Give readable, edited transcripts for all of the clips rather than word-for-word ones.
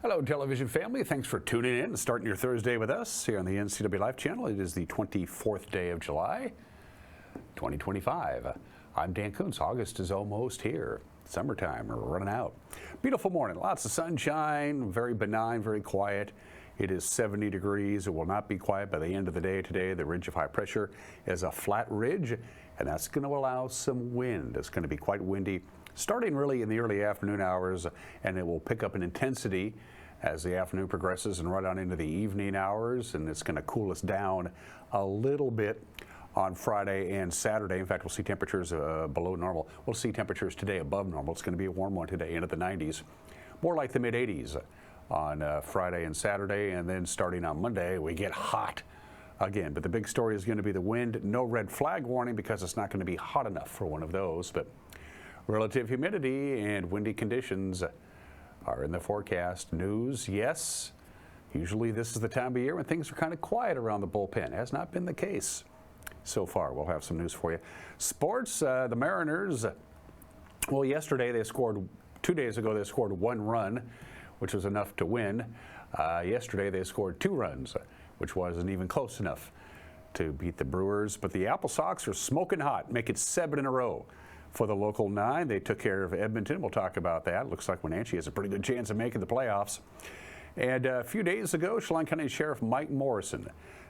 Hello, television family. Thanks for tuning in and starting your Thursday with us here on the NCWLIFE channel. It is the 24th day of July, 2025. I'm Dan Kuntz. August is almost here. Summertime, we're running out. Beautiful morning, lots of sunshine, very benign, very quiet. It is 70 degrees. It will not be quiet by the end of the day today. The ridge of high pressure is a flat ridge, and that's going to allow some wind. It's going to be quite windy, starting really in the early afternoon hours, and it will pick up in intensity as the afternoon progresses and right on into the evening hours, and it's going to cool us down a little bit on Friday and Saturday. In fact, we'll see temperatures below normal. We'll see temperatures today above normal. It's going to be a warm one today, into the 90s, more like the mid-80s on Friday and Saturday, and then starting on Monday, we get hot again. But the big story is going to be the wind. No red flag warning because it's not going to be hot enough for one of those, but relative humidity and windy conditions are in the forecast. News, yes. Usually this is the time of year when things are kind of quiet around the bullpen. Has not been the case so far. We'll have some news for you. Sports, the Mariners, well, yesterday they scored, 2 days ago they scored 1 run, which was enough to win. Yesterday they scored 2 runs, which wasn't even close enough to beat the Brewers. But the Apple Sox are smoking hot, make it 7 in a row. For the local 9, they took care of Edmonton. We'll talk about that. Looks like Wenatchee has a pretty good chance of making the playoffs. And a few days ago, Chelan County Sheriff Mike Morrison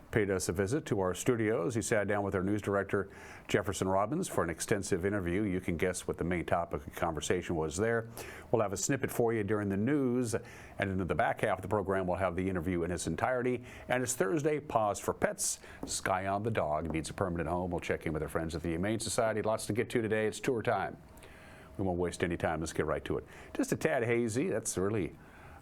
paid us a visit to our studios. He sat down with our news director, Jefferson Robbins, for an extensive interview. You can guess what the main topic of conversation was there. We'll have a snippet for you during the news, and in the back half of the program, we'll have the interview in its entirety. And it's Thursday, Paws for Pets. Sky on the dog needs a permanent home. We'll check in with our friends at the Humane Society. Lots to get to today. It's tour time. We won't waste any time. Let's get right to it. Just a tad hazy. That's really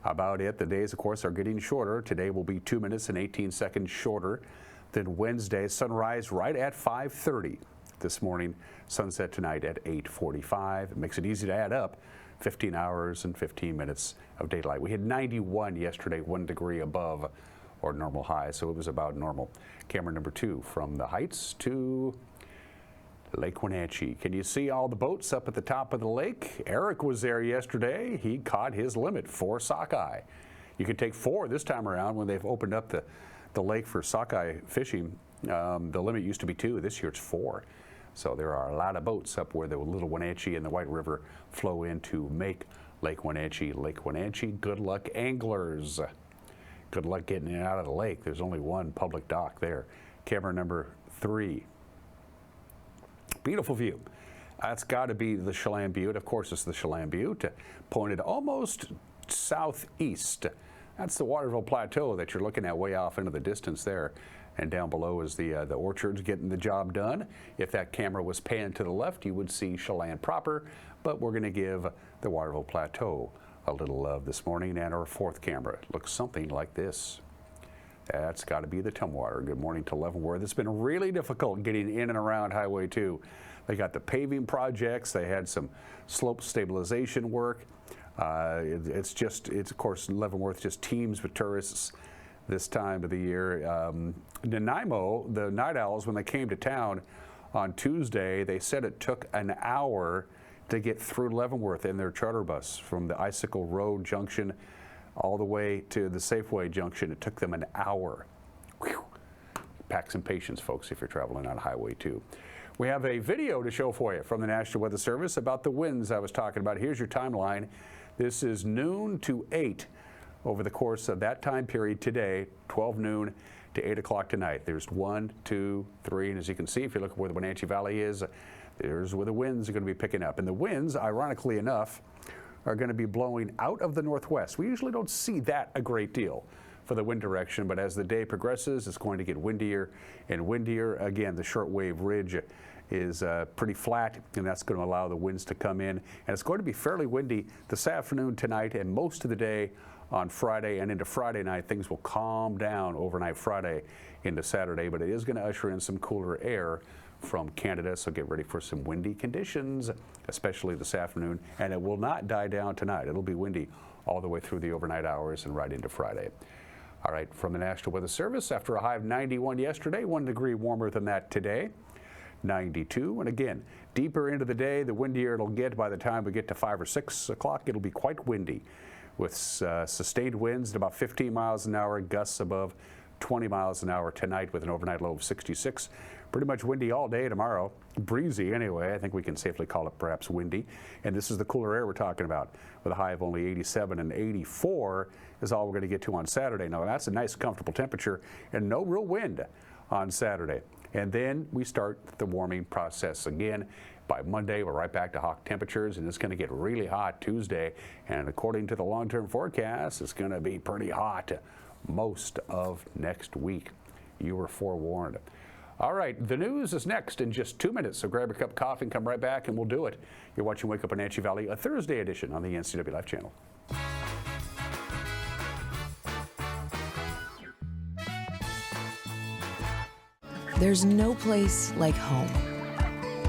about it. The days, of course, are getting shorter. Today will be 2 minutes and 18 seconds shorter than Wednesday. Sunrise right at 5:30 this morning. Sunset tonight at 8:45. It makes it easy to add up. 15 hours and 15 minutes of daylight. We had 91 yesterday, 1 degree above our normal high, so it was about normal. Camera number 2 from the Heights to Lake Wenatchee. Can you see all the boats up at the top of the lake? Eric was there yesterday. He caught his limit, 4 sockeye. You can take 4 this time around when they've opened up the lake for sockeye fishing. The limit used to be 2. This year it's 4. So there are a lot of boats up where the Little Wenatchee and the White River flow in to make Lake Wenatchee. Lake Wenatchee, good luck anglers. Good luck getting it out of the lake. There's only one public dock there. Camera number 3. Beautiful view. That's got to be the Chelan Butte. Of course, it's the Chelan Butte, pointed almost southeast. That's the Waterville Plateau that you're looking at way off into the distance there. And down below is the orchards getting the job done. If that camera was panned to the left, you would see Chelan proper, but we're going to give the Waterville Plateau a little love this morning. And our 4th camera looks something like this. That's got to be the Tumwater. Good morning to Leavenworth. It's been really difficult getting in and around Highway 2. They got the paving projects. They had some slope stabilization work. It's of course, Leavenworth just teems with tourists this time of the year. Nanaimo, the Night Owls, when they came to town on Tuesday, they said it took an hour to get through Leavenworth in their charter bus from the Icicle Road Junction all the way to the Safeway Junction. It took them an hour. Whew. Pack some patience, folks, if you're traveling on Highway 2. We have a video to show for you from the National Weather Service about the winds I was talking about. Here's your timeline. This is noon to 8 over the course of that time period today, 12 noon to 8 o'clock tonight. There's 1, 2, 3, and as you can see, if you look where the Wenatchee Valley is, there's where the winds are going to be picking up. And the winds, ironically enough, are going to be blowing out of the northwest. We usually don't see that a great deal for the wind direction, but as the day progresses, it's going to get windier and windier. Again, the shortwave ridge is pretty flat, and that's going to allow the winds to come in. And it's going to be fairly windy this afternoon, tonight, and most of the day on Friday and into Friday night. Things will calm down overnight Friday into Saturday, but it is going to usher in some cooler air from Canada, so get ready for some windy conditions, especially this afternoon, and it will not die down tonight. It'll be windy all the way through the overnight hours and right into Friday. All right, from the National Weather Service, after a high of 91 yesterday, 1 degree warmer than that today, 92, and again, deeper into the day, the windier it'll get by the time we get to 5 or 6 o'clock. It'll be quite windy. with sustained winds at about 15 miles an hour, gusts above 20 miles an hour tonight with an overnight low of 66. Pretty much windy all day tomorrow. Breezy anyway. I think we can safely call it perhaps windy. And this is the cooler air we're talking about, with a high of only 87, and 84 is all we're going to get to on Saturday. Now that's a nice comfortable temperature and no real wind on Saturday. And then we start the warming process again. By Monday, we're right back to hot temperatures, and it's going to get really hot Tuesday. And according to the long-term forecast, it's going to be pretty hot most of next week. You were forewarned. All right, the news is next in just 2 minutes, so grab a cup of coffee and come right back, and we'll do it. You're watching Wake Up Wenatchee Valley, a Thursday edition on the NCWLIFE channel. There's no place like home,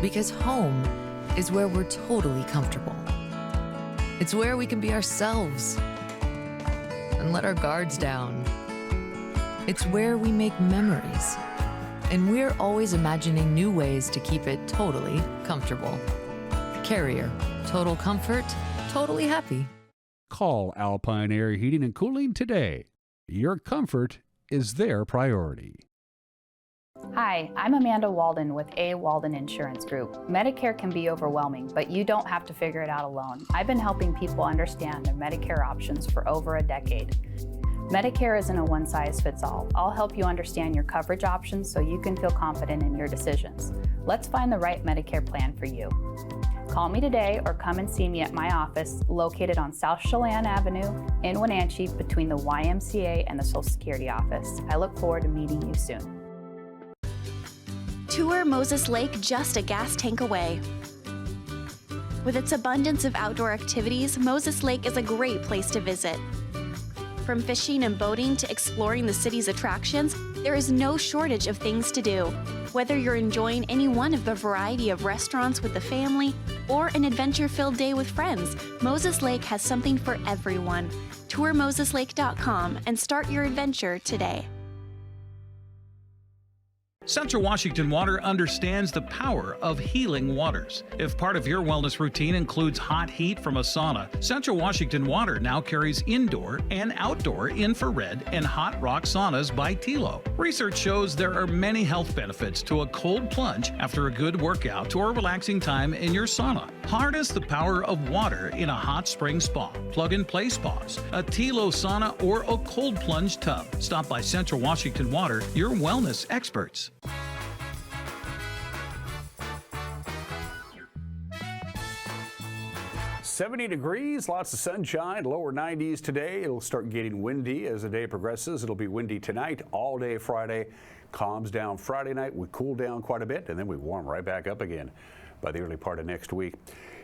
because home is where we're totally comfortable. It's where we can be ourselves and let our guards down. It's where we make memories, and we're always imagining new ways to keep it totally comfortable. Carrier, total comfort, totally happy. Call Alpine Air Heating and Cooling today. Your comfort is their priority. Hi, I'm Amanda Walden with A. Walden Insurance Group. Medicare can be overwhelming, but you don't have to figure it out alone. I've been helping people understand their Medicare options for over a decade. Medicare isn't a one-size-fits-all. I'll help you understand your coverage options so you can feel confident in your decisions. Let's find the right Medicare plan for you. Call me today or come and see me at my office located on South Chelan Avenue in Wenatchee between the YMCA and the Social Security office. I look forward to meeting you soon. Tour Moses Lake just a gas tank away. With its abundance of outdoor activities, Moses Lake is a great place to visit. From fishing and boating to exploring the city's attractions, there is no shortage of things to do. Whether you're enjoying any one of the variety of restaurants with the family or an adventure-filled day with friends, Moses Lake has something for everyone. TourMosesLake.com and start your adventure today. Central Washington Water understands the power of healing waters. If part of your wellness routine includes hot heat from a sauna, Central Washington Water now carries indoor and outdoor infrared and hot rock saunas by Tilo. Research shows there are many health benefits to a cold plunge after a good workout or relaxing time in your sauna. Harness the power of water in a hot spring spa, plug-and-play spas, a Tilo sauna, or a cold plunge tub. Stop by Central Washington Water, your wellness experts. "70 degrees, lots of sunshine, lower 90s today. It'll start getting windy as the day progresses. It'll be windy tonight, all day Friday. Calms down Friday night. We cool down quite a bit, and then we warm right back up again by the early part of next week.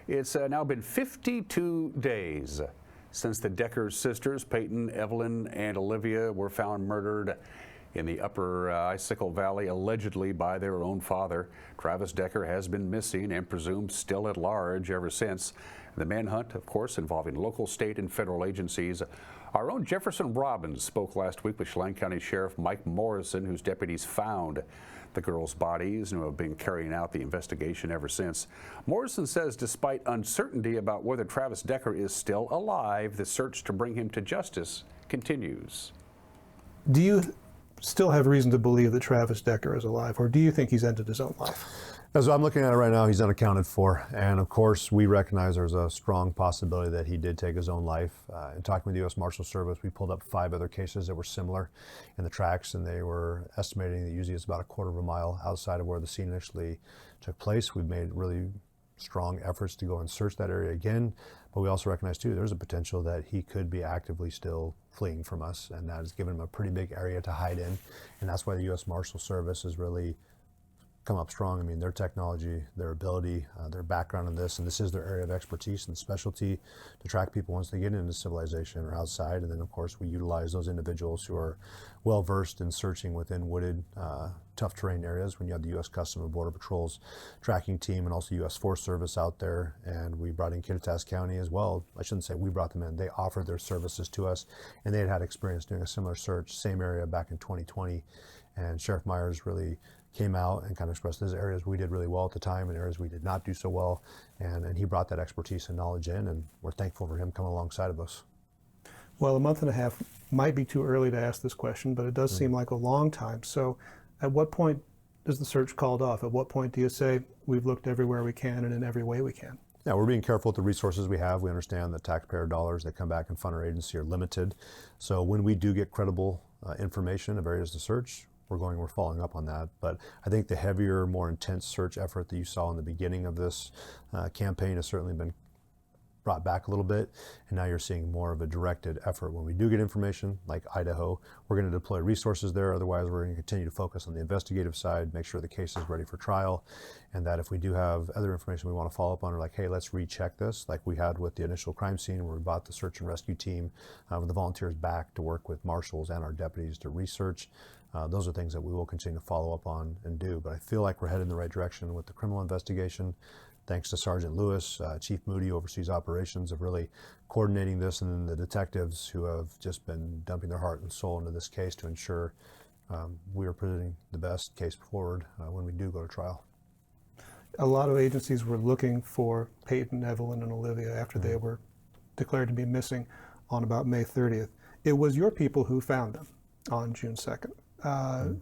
It's now been 52 days since the Decker sisters, Peyton, Evelyn, and Olivia, were found murdered in the upper Icicle Valley, allegedly by their own father. Travis Decker has been missing and presumed still at large ever since. The manhunt, of course, involving local, state, and federal agencies. Our own Jefferson Robbins spoke last week with Chelan County Sheriff Mike Morrison, whose deputies found the girls' bodies and who have been carrying out the investigation ever since. Morrison says despite uncertainty about whether Travis Decker is still alive, the search to bring him to justice continues. Do you still have reason to believe that Travis Decker is alive, or do you think he's ended his own life? As I'm looking at it right now, he's unaccounted for. And of course, we recognize there's a strong possibility that he did take his own life. In talking with the U.S. Marshal Service, we pulled up 5 other cases that were similar in the tracks, and they were estimating that usually it's about a quarter of a mile outside of where the scene initially took place. We've made really strong efforts to go and search that area again, but we also recognize too there's a potential that he could be actively still fleeing from us, and that has given him a pretty big area to hide in, and that's why the U.S. Marshal Service has really come up strong. I mean, their technology, their ability, their background in this, and this is their area of expertise and specialty to track people once they get into civilization or outside. And then, of course, we utilize those individuals who are well versed in searching within wooded, tough terrain areas. When you have the U.S. Customs and Border Patrol's tracking team and also U.S. Forest Service out there, and we brought in Kittitas County as well. I shouldn't say we brought them in; they offered their services to us, and they had had experience doing a similar search, same area back in 2020. And Sheriff Myers really came out and kind of expressed those areas we did really well at the time and areas we did not do so well. And he brought that expertise and knowledge in, and we're thankful for him coming alongside of us. Well, a month and a half might be too early to ask this question, but it does seem like a long time. So at what point is the search called off? At what point do you say, we've looked everywhere we can and in every way we can? Yeah, we're being careful with the resources we have. We understand that taxpayer dollars that come back and fund our agency are limited. So when we do get credible information of areas to search, we're following up on that. But I think the heavier, more intense search effort that you saw in the beginning of this campaign has certainly been brought back a little bit, and now you're seeing more of a directed effort. When we do get information like Idaho, we're going to deploy resources there. Otherwise, we're going to continue to focus on the investigative side, make sure the case is ready for trial, and that if we do have other information we want to follow up on, or like, hey, let's recheck this, like we had with the initial crime scene where we brought the search and rescue team with the volunteers back to work with marshals and our deputies to research. Those are things that we will continue to follow up on and do. But I feel like we're headed in the right direction with the criminal investigation. Thanks to Sergeant Lewis, Chief Moody oversees operations of really coordinating this, and then the detectives who have just been dumping their heart and soul into this case to ensure we are presenting the best case forward when we do go to trial. A lot of agencies were looking for Peyton, Evelyn, and Olivia after they were declared to be missing on about May 30th. It was your people who found them on June 2nd,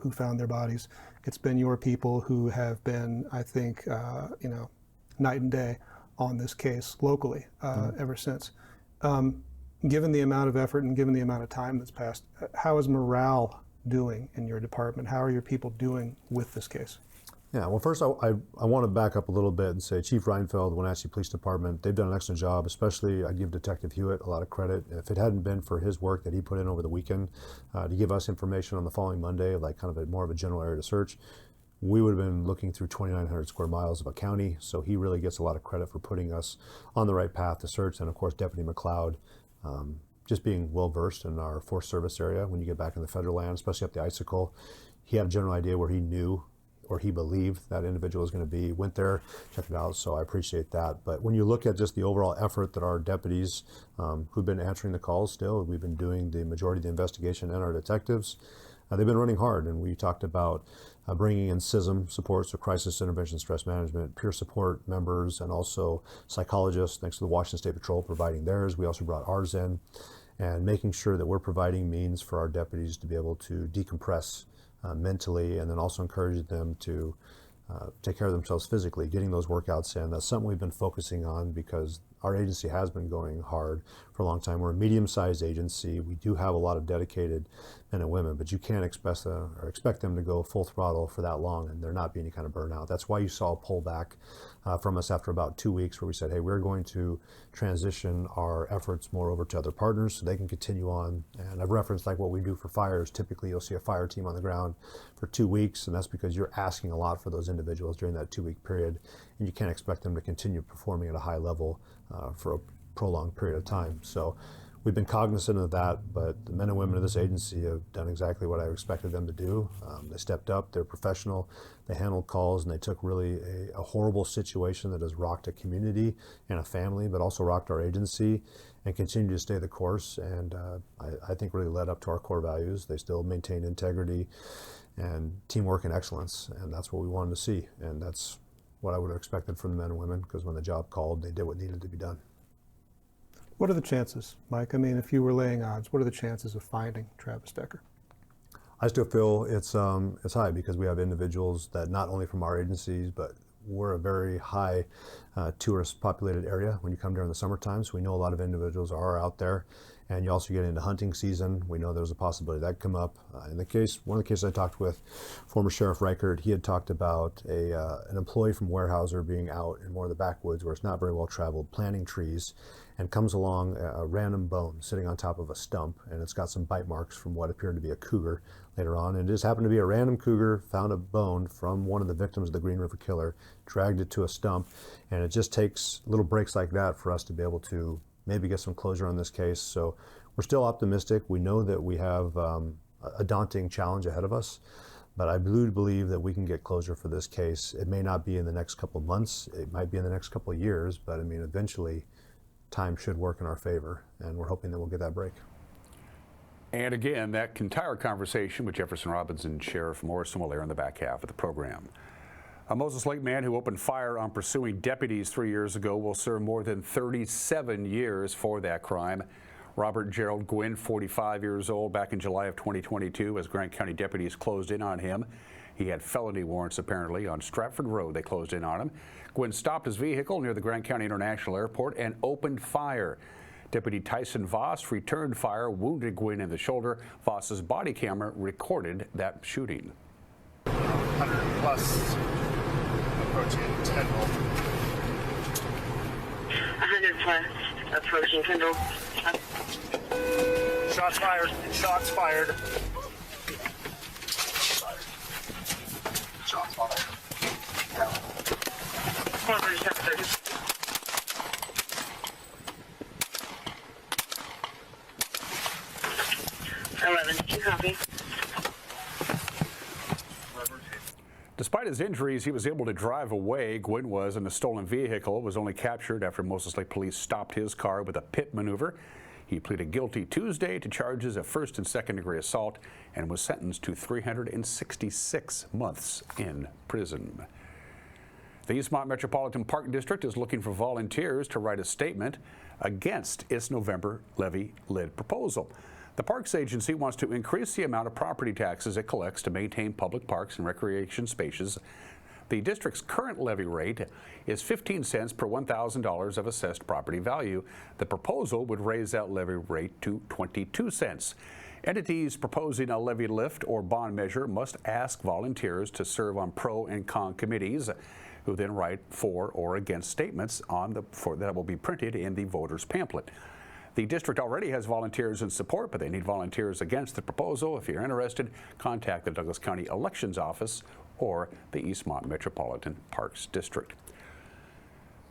who found their bodies. It's been your people who have been, I think, night and day on this case locally ever since. Given the amount of effort and given the amount of time that's passed, how is morale doing in your department? How are your people doing with this case? Yeah, well, first I want to back up a little bit and say Chief Reinfeld, the Wenatchee Police Department, they've done an excellent job. Especially, I give Detective Hewitt a lot of credit. If it hadn't been for his work that he put in over the weekend to give us information on the following Monday, like kind of more of a general area to search, we would have been looking through 2,900 square miles of a county. So he really gets a lot of credit for putting us on the right path to search. And of course, Deputy McLeod, just being well versed in our Forest Service area. When you get back in the federal land, especially up the Icicle, he had a general idea where he knew or he believed that individual was going to be, went there, checked it out, so I appreciate that. But when you look at just the overall effort that our deputies who've been answering the calls still, we've been doing the majority of the investigation, and our detectives, they've been running hard. And we talked about bringing in CISM support, so crisis intervention stress management, peer support members, and also psychologists, thanks to the Washington State Patrol providing theirs. We also brought ours in, and making sure that we're providing means for our deputies to be able to decompress mentally, and then also encourage them to take care of themselves physically, getting those workouts in. That's something we've been focusing on because our agency has been going hard for a long time. We're a medium-sized agency. We do have a lot of dedicated men and women, but you can't expect them to go full throttle for that long and there not be any kind of burnout. That's why you saw a pullback from us after about 2 weeks, where we said, hey, we're going to transition our efforts more over to other partners so they can continue on. And I've referenced like what we do for fires. Typically, you'll see a fire team on the ground for 2 weeks, and that's because you're asking a lot for those individuals during that 2-week period, and you can't expect them to continue performing at a high level for a prolonged period of time. So we've been cognizant of that, but the men and women of this agency have done exactly what I expected them to do. They stepped up, they're professional, they handled calls, and they took really a horrible situation that has rocked a community and a family, but also rocked our agency, and continue to stay the course. And I think really led up to our core values. They still maintain integrity and teamwork and excellence, and that's what we wanted to see. And that's what I would have expected from the men and women, because when the job called, they did what needed to be done. What are the chances, Mike? I mean, if you were laying odds, what are the chances of finding Travis Decker? I still feel it's high, because we have individuals that not only from our agencies, but we're a very high tourist populated area when you come during the summertime. So we know a lot of individuals are out there, and you also get into hunting season. We know there's a possibility that come up. In the case, one of the cases I talked with former Sheriff Reichert, he had talked about an employee from Weyerhaeuser being out in more of the backwoods where it's not very well traveled, planting trees, and comes along a random bone sitting on top of a stump, and it's got some bite marks from what appeared to be a cougar later on. And it just happened to be a random cougar found a bone from one of the victims of the Green River Killer, dragged it to a stump, and it just takes little breaks like that for us to be able to maybe get some closure on this case. So we're still optimistic. We know that we have a daunting challenge ahead of us, but I do believe that we can get closure for this case. It may not be in the next couple of months, it might be in the next couple of years, but I mean, eventually time should work in our favor, and we're hoping that we'll get that break. And again, that entire conversation with Jefferson Robinson Sheriff Morrison will air in the back half of the program. A Moses Lake man who opened fire on pursuing deputies 3 years ago will serve more than 37 years for that crime. Robert Gerald Gwynn, 45 years old, back in July of 2022 as Grant County deputies closed in on him. He had felony warrants apparently on Stratford Road. They closed in on him. Gwynn stopped his vehicle near the Grant County International Airport and opened fire. Deputy Tyson Voss returned fire, wounded Gwynn in the shoulder. Voss's body camera recorded that shooting. 100 plus, approaching 10 volt. 100 plus, approaching 10 volt. Shots fired. Shots fired. Shots fired. 11, you copy. Despite his injuries, he was able to drive away. Gwynn was in a stolen vehicle, was only captured after Moses Lake police stopped his car with a pit maneuver. He pleaded guilty Tuesday to charges of first and second degree assault and was sentenced to 366 months in prison. The Eastmont Metropolitan Park District is looking for volunteers to write a statement against its November levy lid proposal. The Parks Agency wants to increase the amount of property taxes it collects to maintain public parks and recreation spaces. The district's current levy rate is 15 cents per $1,000 of assessed property value. The proposal would raise that levy rate to 22 cents. Entities proposing a levy lift or bond measure must ask volunteers to serve on pro and con committees, who then write for or against statements that will be printed in the voters' pamphlet. The district already has volunteers in support, but they need volunteers against the proposal. If you're interested, contact the Douglas County Elections Office or the Eastmont Metropolitan Parks District.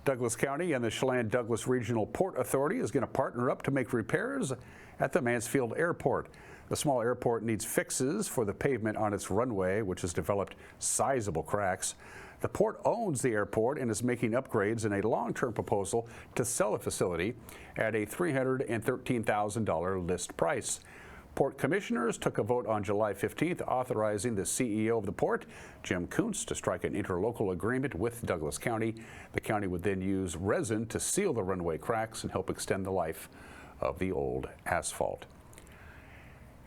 Douglas County and the Chelan-Douglas Regional Port Authority is going to partner up to make repairs at the Mansfield Airport. The small airport needs fixes for the pavement on its runway, which has developed sizable cracks. The port owns the airport and is making upgrades in a long-term proposal to sell the facility at a $313,000 list price. Port commissioners took a vote on July 15th authorizing the CEO of the port, Jim Kuntz, to strike an interlocal agreement with Douglas County. The county would then use resin to seal the runway cracks and help extend the life of the old asphalt.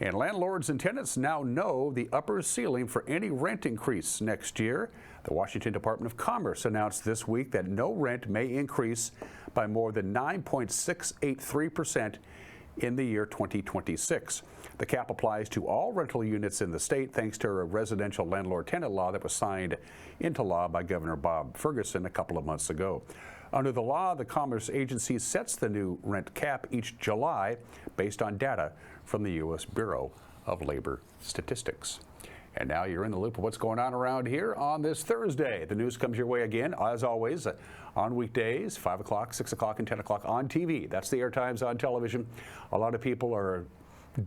And landlords and tenants now know the upper ceiling for any rent increase next year. The Washington Department of Commerce announced this week that no rent may increase by more than 9.683% in the year 2026. The cap applies to all rental units in the state thanks to a residential landlord-tenant law that was signed into law by Governor Bob Ferguson a couple of months ago. Under the law, the Commerce Agency sets the new rent cap each July based on data from the U.S. Bureau of Labor Statistics. And now you're in the loop of what's going on around here on this Thursday. The news comes your way again, as always, on weekdays, 5 o'clock, 6 o'clock, and 10 o'clock on TV. That's the air times on television. A lot of people are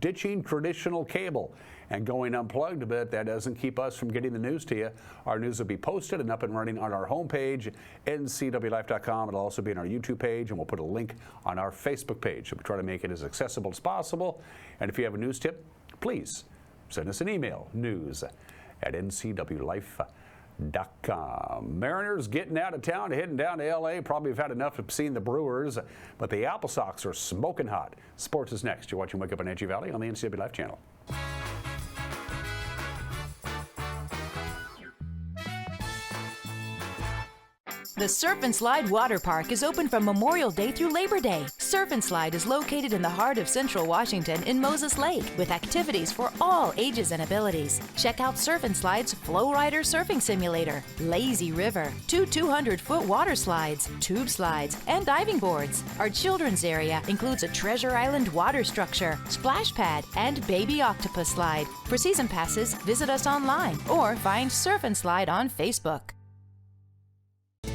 ditching traditional cable and going unplugged, but that doesn't keep us from getting the news to you. Our news will be posted and up and running on our homepage, NCWLIFE.com. It'll also be on our YouTube page, and we'll put a link on our Facebook page. So we try to make it as accessible as possible. And if you have a news tip, please send us an email, news@ncwlife.com. Mariners getting out of town, heading down to L.A. Probably have had enough of seeing the Brewers, but the Apple Sox are smoking hot. Sports is next. You're watching Wake Up on Wenatchee Valley on the NCW Life channel. The Surf and Slide Water Park is open from Memorial Day through Labor Day. Surf and Slide is located in the heart of Central Washington in Moses Lake with activities for all ages and abilities. Check out Surf and Slide's Flow Rider Surfing Simulator, Lazy River, 2 200-foot water slides, tube slides, and diving boards. Our children's area includes a Treasure Island water structure, splash pad, and baby octopus slide. For season passes, visit us online or find Surf and Slide on Facebook.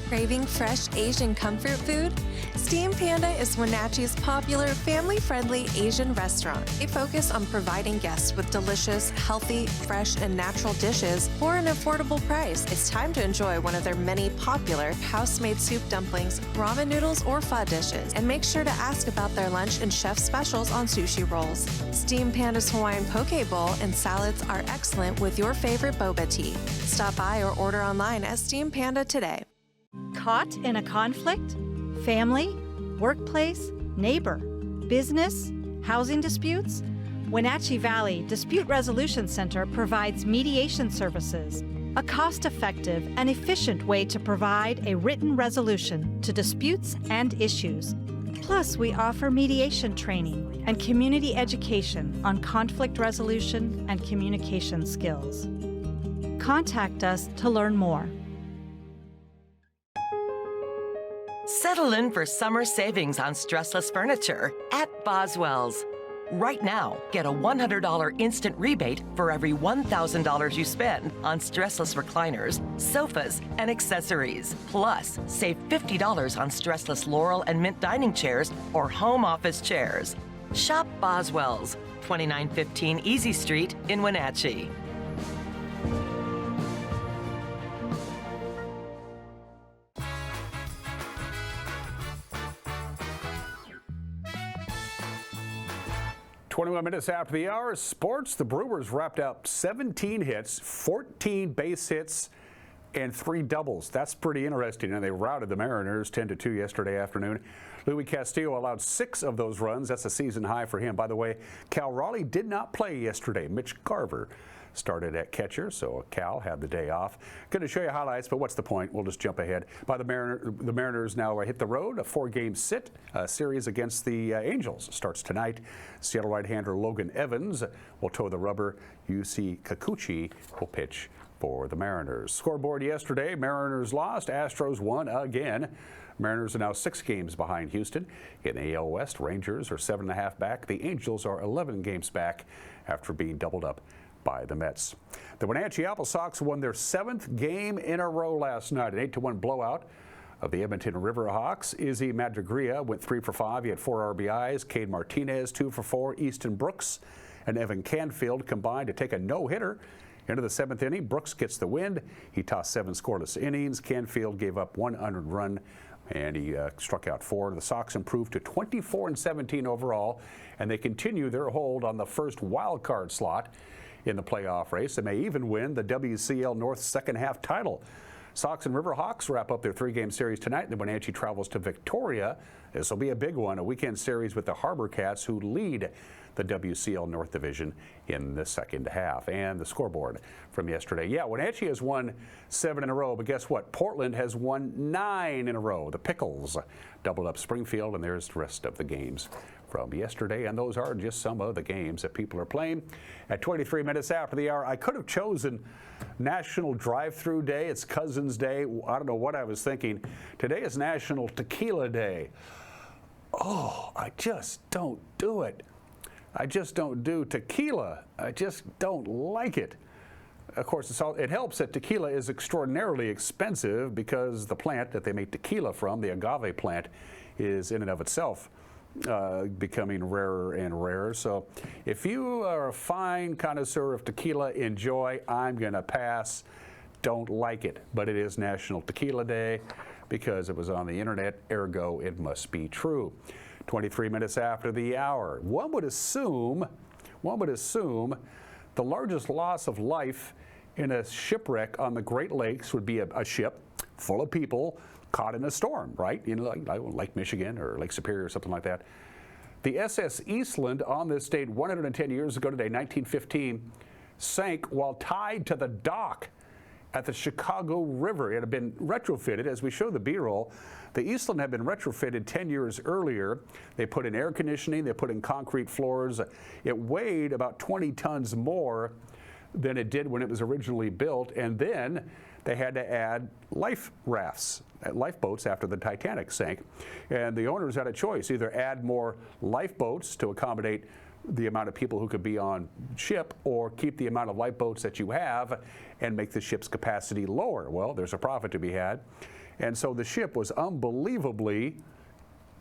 Craving fresh Asian comfort food? Steam Panda is Wenatchee's popular family-friendly Asian restaurant. They focus on providing guests with delicious, healthy, fresh, and natural dishes for an affordable price. It's time to enjoy one of their many popular house-made soup dumplings, ramen noodles, or pho dishes. And make sure to ask about their lunch and chef specials on sushi rolls. Steam Panda's Hawaiian poke bowl and salads are excellent with your favorite boba tea. Stop by or order online at Steam Panda today. Caught in a conflict? Family, workplace, neighbor, business, Housing disputes? Wenatchee Valley Dispute Resolution Center provides mediation services, a cost-effective and efficient way to provide a written resolution to disputes and issues. Plus, we offer mediation training and community education on conflict resolution and communication skills. Contact us to learn more. Settle in for summer savings on stressless furniture at Boswell's. Right now, get a $100 instant rebate for every $1,000 you spend on stressless recliners, sofas, and accessories. Plus, save $50 on stressless Laurel and Mint dining chairs or home office chairs. Shop Boswell's, 2915 Easy Street in Wenatchee. Minutes after the hour, sports. The Brewers wrapped up 17 hits, 14 base hits, and 3 doubles. That's pretty interesting, and they routed the Mariners 10-2 yesterday afternoon. Luis Castillo allowed 6 of those runs. That's a season high for him. By the way, Cal Raleigh did not play yesterday. Mitch Garver started at catcher, so Cal had the day off. Going to show you highlights, but what's the point? We'll just jump ahead. The Mariners now hit the road. A 4-game series against the Angels starts tonight. Seattle right-hander Logan Evans will toe the rubber. Yusei Kikuchi will pitch for the Mariners. Scoreboard yesterday, Mariners lost, Astros won again. Mariners are now 6 games behind Houston. In the AL West, Rangers are 7.5 back. The Angels are 11 games back after being doubled up by the Mets. The Wenatchee Apple Sox won their 7th game in a row last night, an 8-1 blowout of the Edmonton Riverhawks. Izzy Madrigria went 3 for 5. He had 4 RBIs. Cade Martinez 2 for 4. Easton Brooks and Evan Canfield combined to take a no-hitter. Into the 7th inning, Brooks gets the win. He tossed 7 scoreless innings. Canfield gave up 1 unearned run, and he struck out 4. The Sox improved to 24-17 overall, and they continue their hold on the first wild card slot in the playoff race. They may even win the WCL North second half title. Sox and Riverhawks wrap up their 3-game series tonight. The Wenatchee travels to Victoria. This will be a big one, a weekend series with the Harbor Cats, who lead the WCL North Division in the second half. And the scoreboard from yesterday. Yeah, Wenatchee has won 7 in a row, but guess what? Portland has won 9 in a row. The Pickles doubled up Springfield, and there's the rest of the games from yesterday, and those are just some of the games that people are playing. At 23 minutes after the hour, I could have chosen National Drive-Through Day. It's Cousin's Day. I don't know what I was thinking. Today is National Tequila Day. Oh, I just don't do it. I just don't do tequila. I just don't like it. Of course, it helps that tequila is extraordinarily expensive because the plant that they make tequila from, the agave plant, is in and of itself becoming rarer and rarer. So if you are a fine connoisseur of tequila, enjoy. I'm going to pass. Don't like it. But it is National Tequila Day because it was on the internet, ergo it must be true. 23 minutes after the hour. One would assume the largest loss of life in a shipwreck on the Great Lakes would be a ship full of people caught in a storm, right? You know, like Lake Michigan or Lake Superior or something like that. The SS Eastland on this date 110 years ago today, 1915, sank while tied to the dock at the Chicago River. It had been retrofitted, as we show the B-roll. The Eastland had been retrofitted 10 years earlier. They put in air conditioning, they put in concrete floors. It weighed about 20 tons more than it did when it was originally built, and then they had to add lifeboats after the Titanic sank. And the owners had a choice, either add more lifeboats to accommodate the amount of people who could be on ship, or keep the amount of lifeboats that you have and make the ship's capacity lower. Well, there's a profit to be had. And so the ship was unbelievably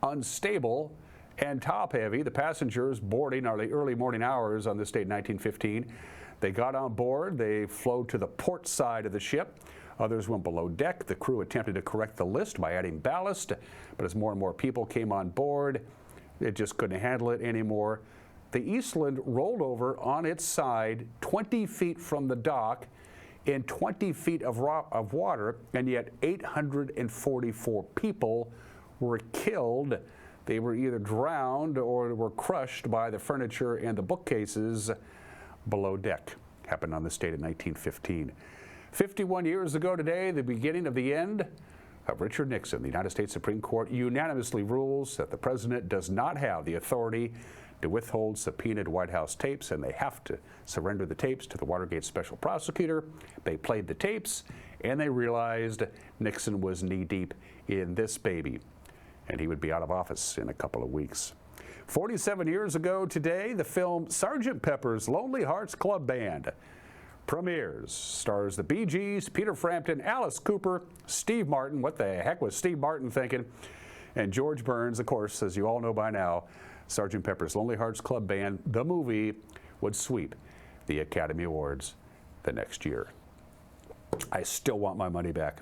unstable and top heavy. The passengers boarding are the early morning hours on this date, 1915. They got on board, they flowed to the port side of the ship. Others went below deck. The crew attempted to correct the list by adding ballast, but as more and more people came on board, it just couldn't handle it anymore. The Eastland rolled over on its side 20 feet from the dock in 20 feet of water, and yet 844 people were killed. They were either drowned or were crushed by the furniture and the bookcases below deck. Happened on this date in 1915. 51 years ago today, the beginning of the end of Richard Nixon. The United States Supreme Court unanimously rules that the president does not have the authority to withhold subpoenaed White House tapes, and they have to surrender the tapes to the Watergate special prosecutor. They played the tapes, and they realized Nixon was knee-deep in this baby, and he would be out of office in a couple of weeks. 47 years ago today, the film Sgt. Pepper's Lonely Hearts Club Band premieres. Stars the Bee Gees, Peter Frampton, Alice Cooper, Steve Martin. What the heck was Steve Martin thinking? And George Burns, of course, as you all know by now. Sgt. Pepper's Lonely Hearts Club Band, the movie, would sweep the Academy Awards the next year. I still want my money back.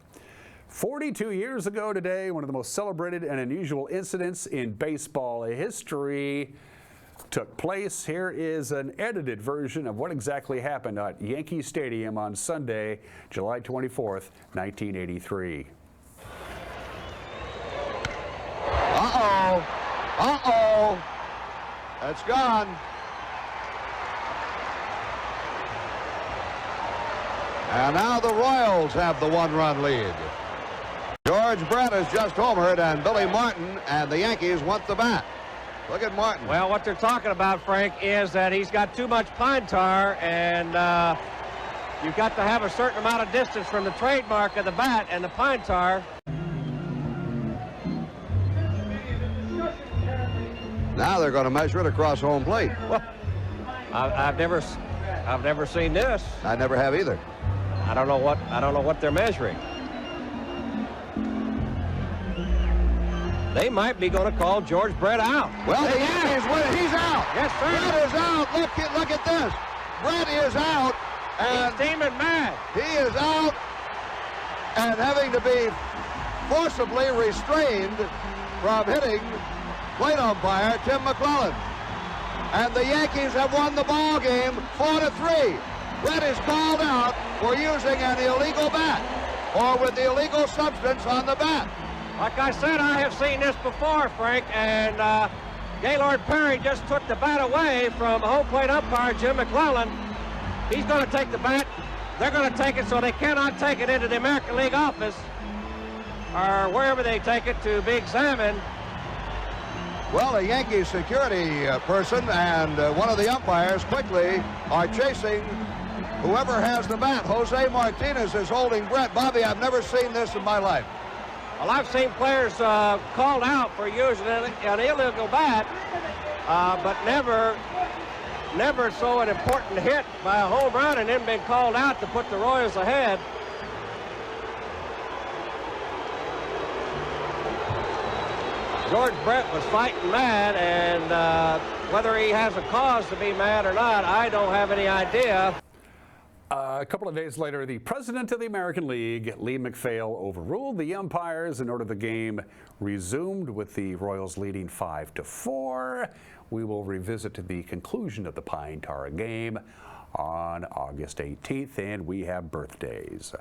42 years ago today, one of the most celebrated and unusual incidents in baseball history took place. Here is an edited version of what exactly happened at Yankee Stadium on Sunday, July 24th, 1983. Uh-oh. Uh-oh. That's gone. And now the Royals have the one-run lead. George Brett has just homered, and Billy Martin and the Yankees want the bat. Look at Martin. Well, what they're talking about, Frank, is that he's got too much pine tar, and you've got to have a certain amount of distance from the trademark of the bat and the pine tar. Now they're going to measure it across home plate. Well, I've never seen this. I never have either. I don't know what they're measuring. They might be going to call George Brett out. Well, the Yankees win it. He's out. Yes, sir. Brett is out. Look at this. Brett is out. And he's steaming mad. He is out and having to be forcibly restrained from hitting plate umpire Tim McClellan. And the Yankees have won the ball game 4-3. Brett is called out for using an illegal bat or with the illegal substance on the bat. Like I said, I have seen this before, Frank, and Gaylord Perry just took the bat away from home plate umpire Jim McClellan. He's going to take the bat. They're going to take it so they cannot take it into the American League office or wherever they take it to be examined. Well, a Yankees security person and one of the umpires quickly are chasing whoever has the bat. Jose Martinez is holding Brett. Bobby, I've never seen this in my life. Well, I've seen players called out for using an illegal bat, but never so an important hit by a home run and then been called out to put the Royals ahead. George Brett was fighting mad, and whether he has a cause to be mad or not, I don't have any idea. A couple of days later, the president of the American League, Lee MacPhail, overruled the umpires and ordered the game resumed with the Royals leading 5-4. We will revisit the conclusion of the Pine Tar game on August 18th, and we have birthdays.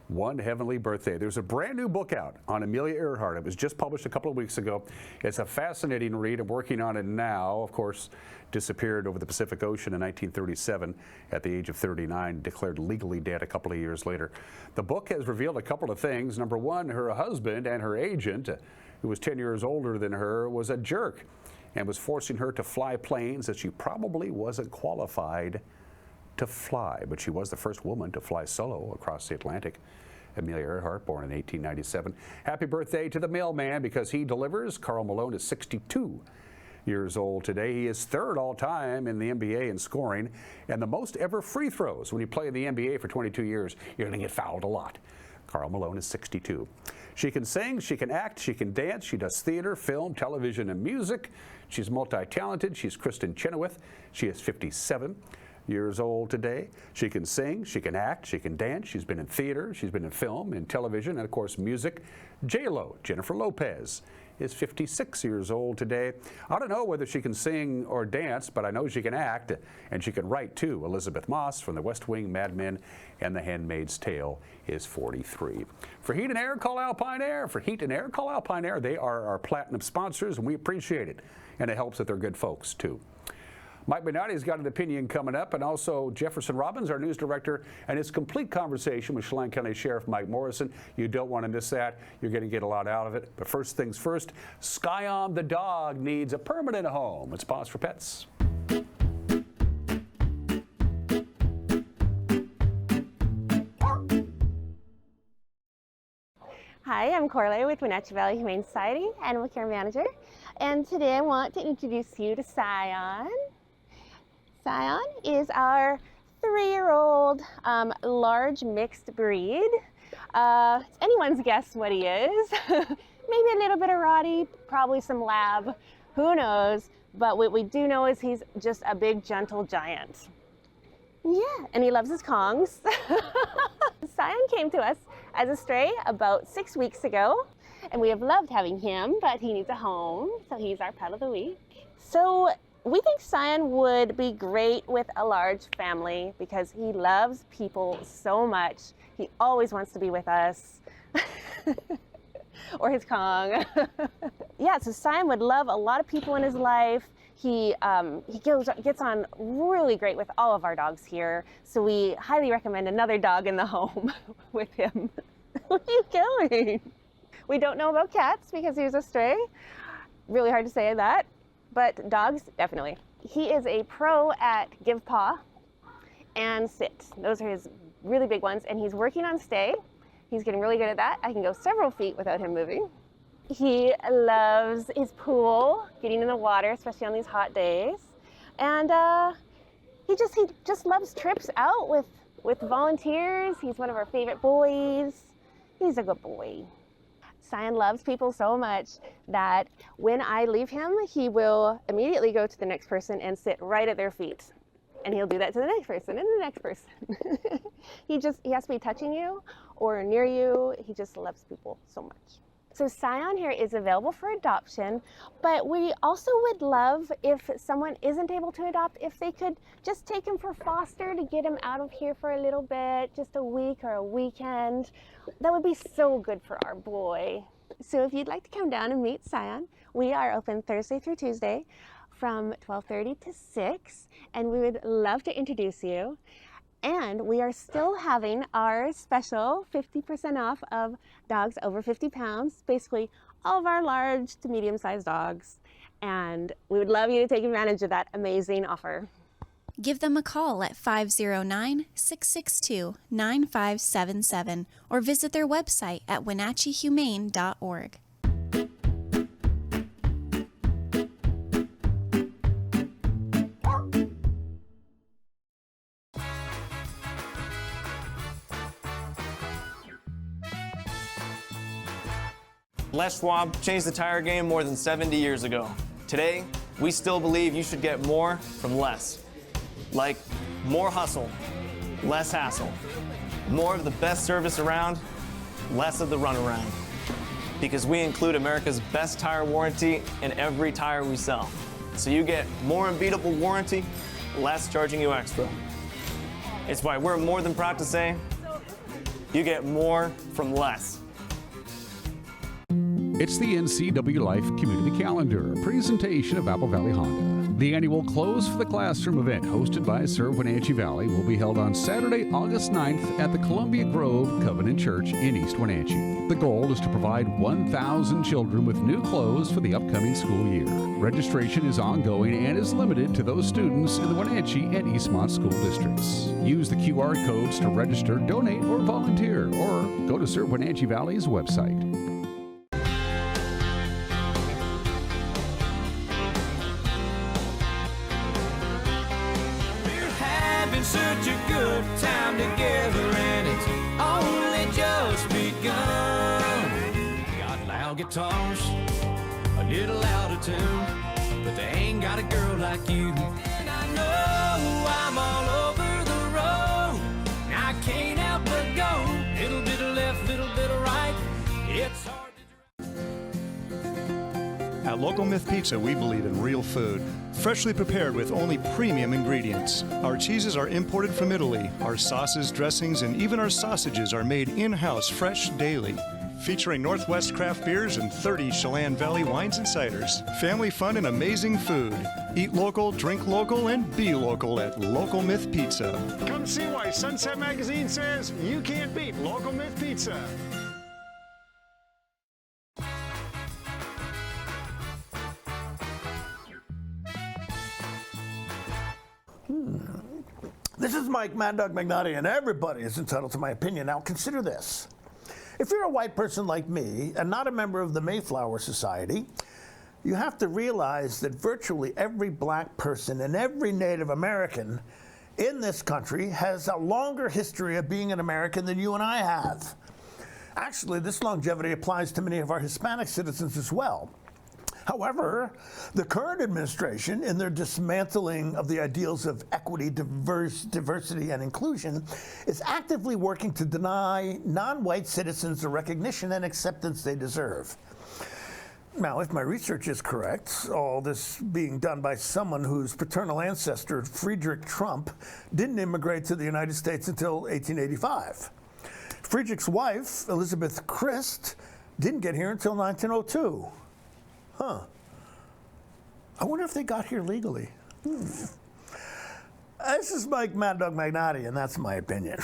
One heavenly birthday. There's a brand new book out on Amelia Earhart. It was just published a couple of weeks ago. It's a fascinating read. I'm working on it now. Of course, disappeared over the Pacific Ocean in 1937 at the age of 39, declared legally dead a couple of years later. The book has revealed a couple of things. Number one, her husband and her agent, who was 10 years older than her, was a jerk and was forcing her to fly planes that she probably wasn't qualified to fly, but she was the first woman to fly solo across the Atlantic. Amelia Earhart, born in 1897. Happy birthday to the mailman because he delivers. Karl Malone is 62 years old today. He is third all-time in the NBA in scoring and the most ever free throws. When you play in the NBA for 22 years, you're going to get fouled a lot. Karl Malone is 62. She can sing, she can act, she can dance, she does theater, film, television, and music. She's multi-talented. She's Kristen Chenoweth. She is 57 years old today. She can sing, she can act, she can dance. She's been in theater, she's been in film, in television, and of course music. J-Lo, Jennifer Lopez, is 56 years old today. I don't know whether she can sing or dance, but I know she can act, and she can write too. Elizabeth Moss from The West Wing, Mad Men, and The Handmaid's Tale is 43. For Heat and Air, call Alpine Air. For Heat and Air, call Alpine Air. They are our platinum sponsors, and we appreciate it. And it helps that they're good folks too. Mike Benatti's got an opinion coming up, and also Jefferson Robbins, our news director, and his complete conversation with Chelan County Sheriff Mike Morrison. You don't want to miss that. You're going to get a lot out of it. But first things first, Skyom the dog needs a permanent home. It's Paws for Pets. Hi, I'm Corley with Wenatchee Valley Humane Society, Animal Care Manager, and today I want to introduce you to Scion. Scion is our 3-year-old large mixed breed. It's anyone's guess what he is. Maybe a little bit of Rottie, probably some Lab, who knows, but what we do know is he's just a big, gentle giant. Yeah, and he loves his Kongs. Scion came to us as a stray about 6 weeks ago, and we have loved having him, but he needs a home, so he's our pet of the week. So we think Scion would be great with a large family because he loves people so much. He always wants to be with us. Or his Kong. Yeah, so Scion would love a lot of people in his life. He gets on really great with all of our dogs here, so we highly recommend another dog in the home with him. What are you going? We don't know about cats because he was a stray. Really hard to say that, but dogs, definitely. He is a pro at give paw and sit. Those are his really big ones, and he's working on stay. He's getting really good at that. I can go several feet without him moving. He loves his pool, getting in the water, especially on these hot days. And he just loves trips out with volunteers. He's one of our favorite boys. He's a good boy. Scion loves people so much that when I leave him, he will immediately go to the next person and sit right at their feet. And he'll do that to the next person and the next person. He has to be touching you or near you. He just loves people so much. So Scion here is available for adoption, but we also would love if someone isn't able to adopt, if they could just take him for foster to get him out of here for a little bit, just a week or a weekend. That would be so good for our boy. So if you'd like to come down and meet Scion, we are open Thursday through Tuesday from 12:30 to 6, and we would love to introduce you. And we are still having our special 50% off of dogs over 50 pounds, basically all of our large to medium-sized dogs. And we would love you to take advantage of that amazing offer. Give them a call at 509-662-9577 or visit their website at wenatcheehumane.org. Les Schwab changed the tire game more than 70 years ago. Today, we still believe you should get more from less. Like more hustle, less hassle. More of the best service around, less of the runaround. Because we include America's best tire warranty in every tire we sell. So you get more unbeatable warranty, less charging you extra. It's why we're more than proud to say, you get more from less. It's the NCWLIFE Community Calendar, a presentation of Apple Valley Honda. The annual Close for the Classroom event, hosted by Serve Wenatchee Valley, will be held on Saturday, August 9th at the Columbia Grove Covenant Church in East Wenatchee. The goal is to provide 1,000 children with new clothes for the upcoming school year. Registration is ongoing and is limited to those students in the Wenatchee and Eastmont school districts. Use the QR codes to register, donate, or volunteer, or go to Serve Wenatchee Valley's website. Such a good time together, and it's only just begun. Got loud guitars, a little out of tune, but they ain't got a girl like you. And I know I'm all over the road, I can't help but go. Little bit of left, little bit of right, it's hard to Local Myth Pizza, we believe in real food, freshly prepared with only premium ingredients. Our cheeses are imported from Italy. Our sauces, dressings, and even our sausages are made in-house fresh daily. Featuring Northwest craft beers and 30 Chelan Valley wines and ciders. Family fun and amazing food. Eat local, drink local, and be local at Local Myth Pizza. Come see why Sunset Magazine says you can't beat Local Myth Pizza. This is Mike Mad Dog Magnotti, and everybody is entitled to my opinion. Now consider this. If you're a white person like me and not a member of the Mayflower Society, you have to realize that virtually every black person and every Native American in this country has a longer history of being an American than you and I have. Actually, this longevity applies to many of our Hispanic citizens as well. However, the current administration, in their dismantling of the ideals of equity, diversity, and inclusion, is actively working to deny non-white citizens the recognition and acceptance they deserve. Now, if my research is correct, all this being done by someone whose paternal ancestor, Friedrich Trump, didn't immigrate to the United States until 1885. Friedrich's wife, Elizabeth Christ, didn't get here until 1902. Huh. I wonder if they got here legally. This is Mike Mad Dog Magnotti, and that's my opinion.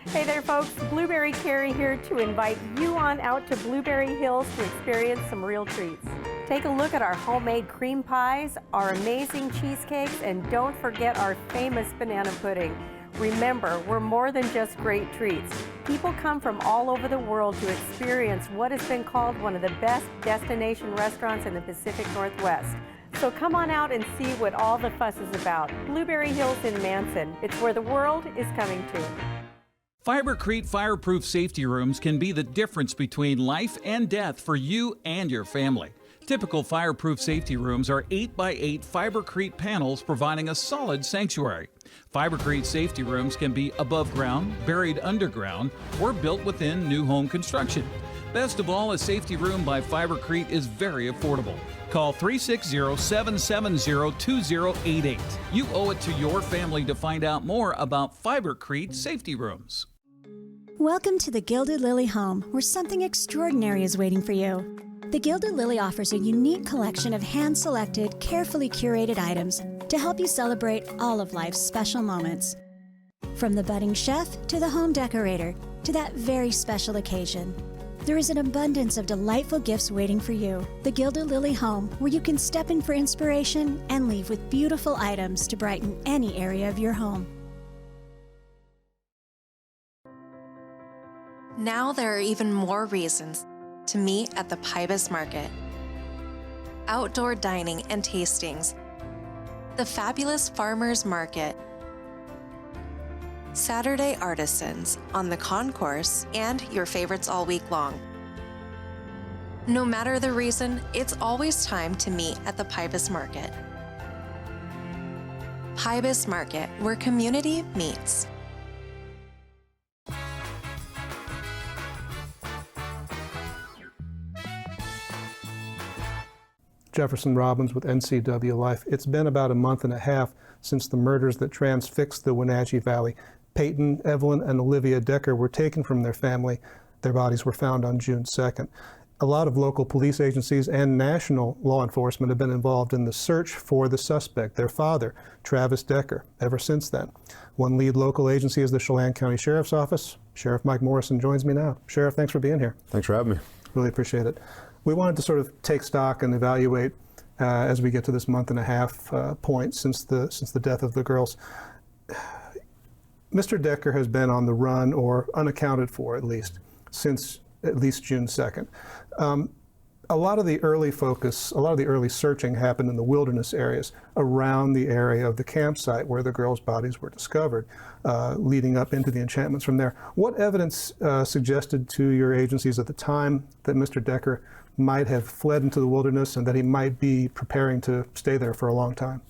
Hey there, folks. Blueberry Carrie here to invite you on out to Blueberry Hills to experience some real treats. Take a look at our homemade cream pies, our amazing cheesecakes, and don't forget our famous banana pudding. Remember, we're more than just great treats. People come from all over the world to experience what has been called one of the best destination restaurants in the Pacific Northwest. So come on out and see what all the fuss is about. Blueberry Hills in Manson. It's where the world is coming to. Fibercrete fireproof safety rooms can be the difference between life and death for you and your family. Typical fireproof safety rooms are 8x8 Fibercrete panels providing a solid sanctuary. Fibercrete safety rooms can be above ground, buried underground, or built within new home construction. Best of all, a safety room by Fibercrete is very affordable. Call 360-770-2088. You owe it to your family to find out more about Fibercrete safety rooms. Welcome to the Gilded Lily home, where something extraordinary is waiting for you. The Gilded Lily offers a unique collection of hand-selected, carefully curated items to help you celebrate all of life's special moments. From the budding chef to the home decorator to that very special occasion, there is an abundance of delightful gifts waiting for you. The Gilded Lily home, where you can step in for inspiration and leave with beautiful items to brighten any area of your home. Now there are even more reasons to meet at the Pybus Market. Outdoor dining and tastings, the fabulous Farmers Market, Saturday artisans on the concourse, and your favorites all week long. No matter the reason, it's always time to meet at the Pybus Market. Pybus Market, where community meets. Jefferson Robbins with NCWLIFE. It's been about a month and a half since the murders that transfixed the Wenatchee Valley. Peyton, Evelyn, and Olivia Decker were taken from their family. Their bodies were found on June 2nd. A lot of local police agencies and national law enforcement have been involved in the search for the suspect, their father, Travis Decker, ever since then. One lead local agency is the Chelan County Sheriff's Office. Sheriff Mike Morrison joins me now. Sheriff, thanks for being here. Thanks for having me. Really appreciate it. We wanted to sort of take stock and evaluate as we get to this month and a half point since the death of the girls. Mr. Decker has been on the run, or unaccounted for at least, since at least June 2nd. A lot of the early focus, a lot of the early searching happened in the wilderness areas around the area of the campsite where the girls' bodies were discovered, leading up into the enchantments from there. What evidence suggested to your agencies at the time that Mr. Decker might have fled into the wilderness and that he might be preparing to stay there for a long time?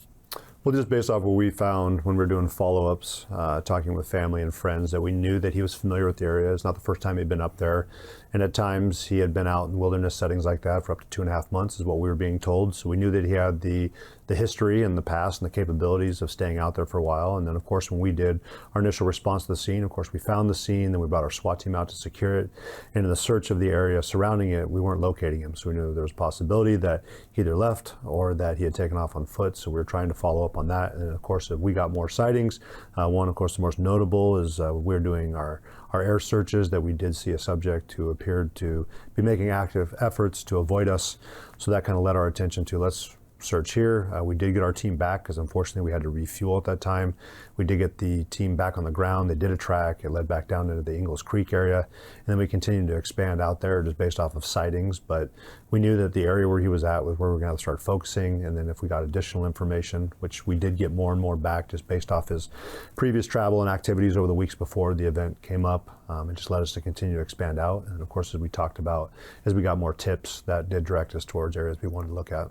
Well, just based off what we found when we were doing follow-ups, talking with family and friends, that we knew that he was familiar with the area. It's not the first time he'd been up there. And at times he had been out in wilderness settings like that for up to 2.5 months is what we were being told. So we knew that he had the history and the past and the capabilities of staying out there for a while. And then of course, when we did our initial response to the scene, of course, we found the scene, then we brought our SWAT team out to secure it. And in the search of the area surrounding it, we weren't locating him. So we knew there was a possibility that he either left or that he had taken off on foot. So we were trying to follow up on that. And of course, if we got more sightings, one, of course, the most notable is we're doing our air searches, that we did see a subject who appeared to be making active efforts to avoid us. So that kind of led our attention to, let's search here. We did get our team back because unfortunately we had to refuel at that time. We did get the team back on the ground. They did a track. It led back down into the Ingalls Creek area. And then we continued to expand out there just based off of sightings. But we knew that the area where he was at was where we were going to start focusing. And then if we got additional information, which we did get more and more back just based off his previous travel and activities over the weeks before the event came up, it just led us to continue to expand out. And of course, as we talked about, as we got more tips, that did direct us towards areas we wanted to look at.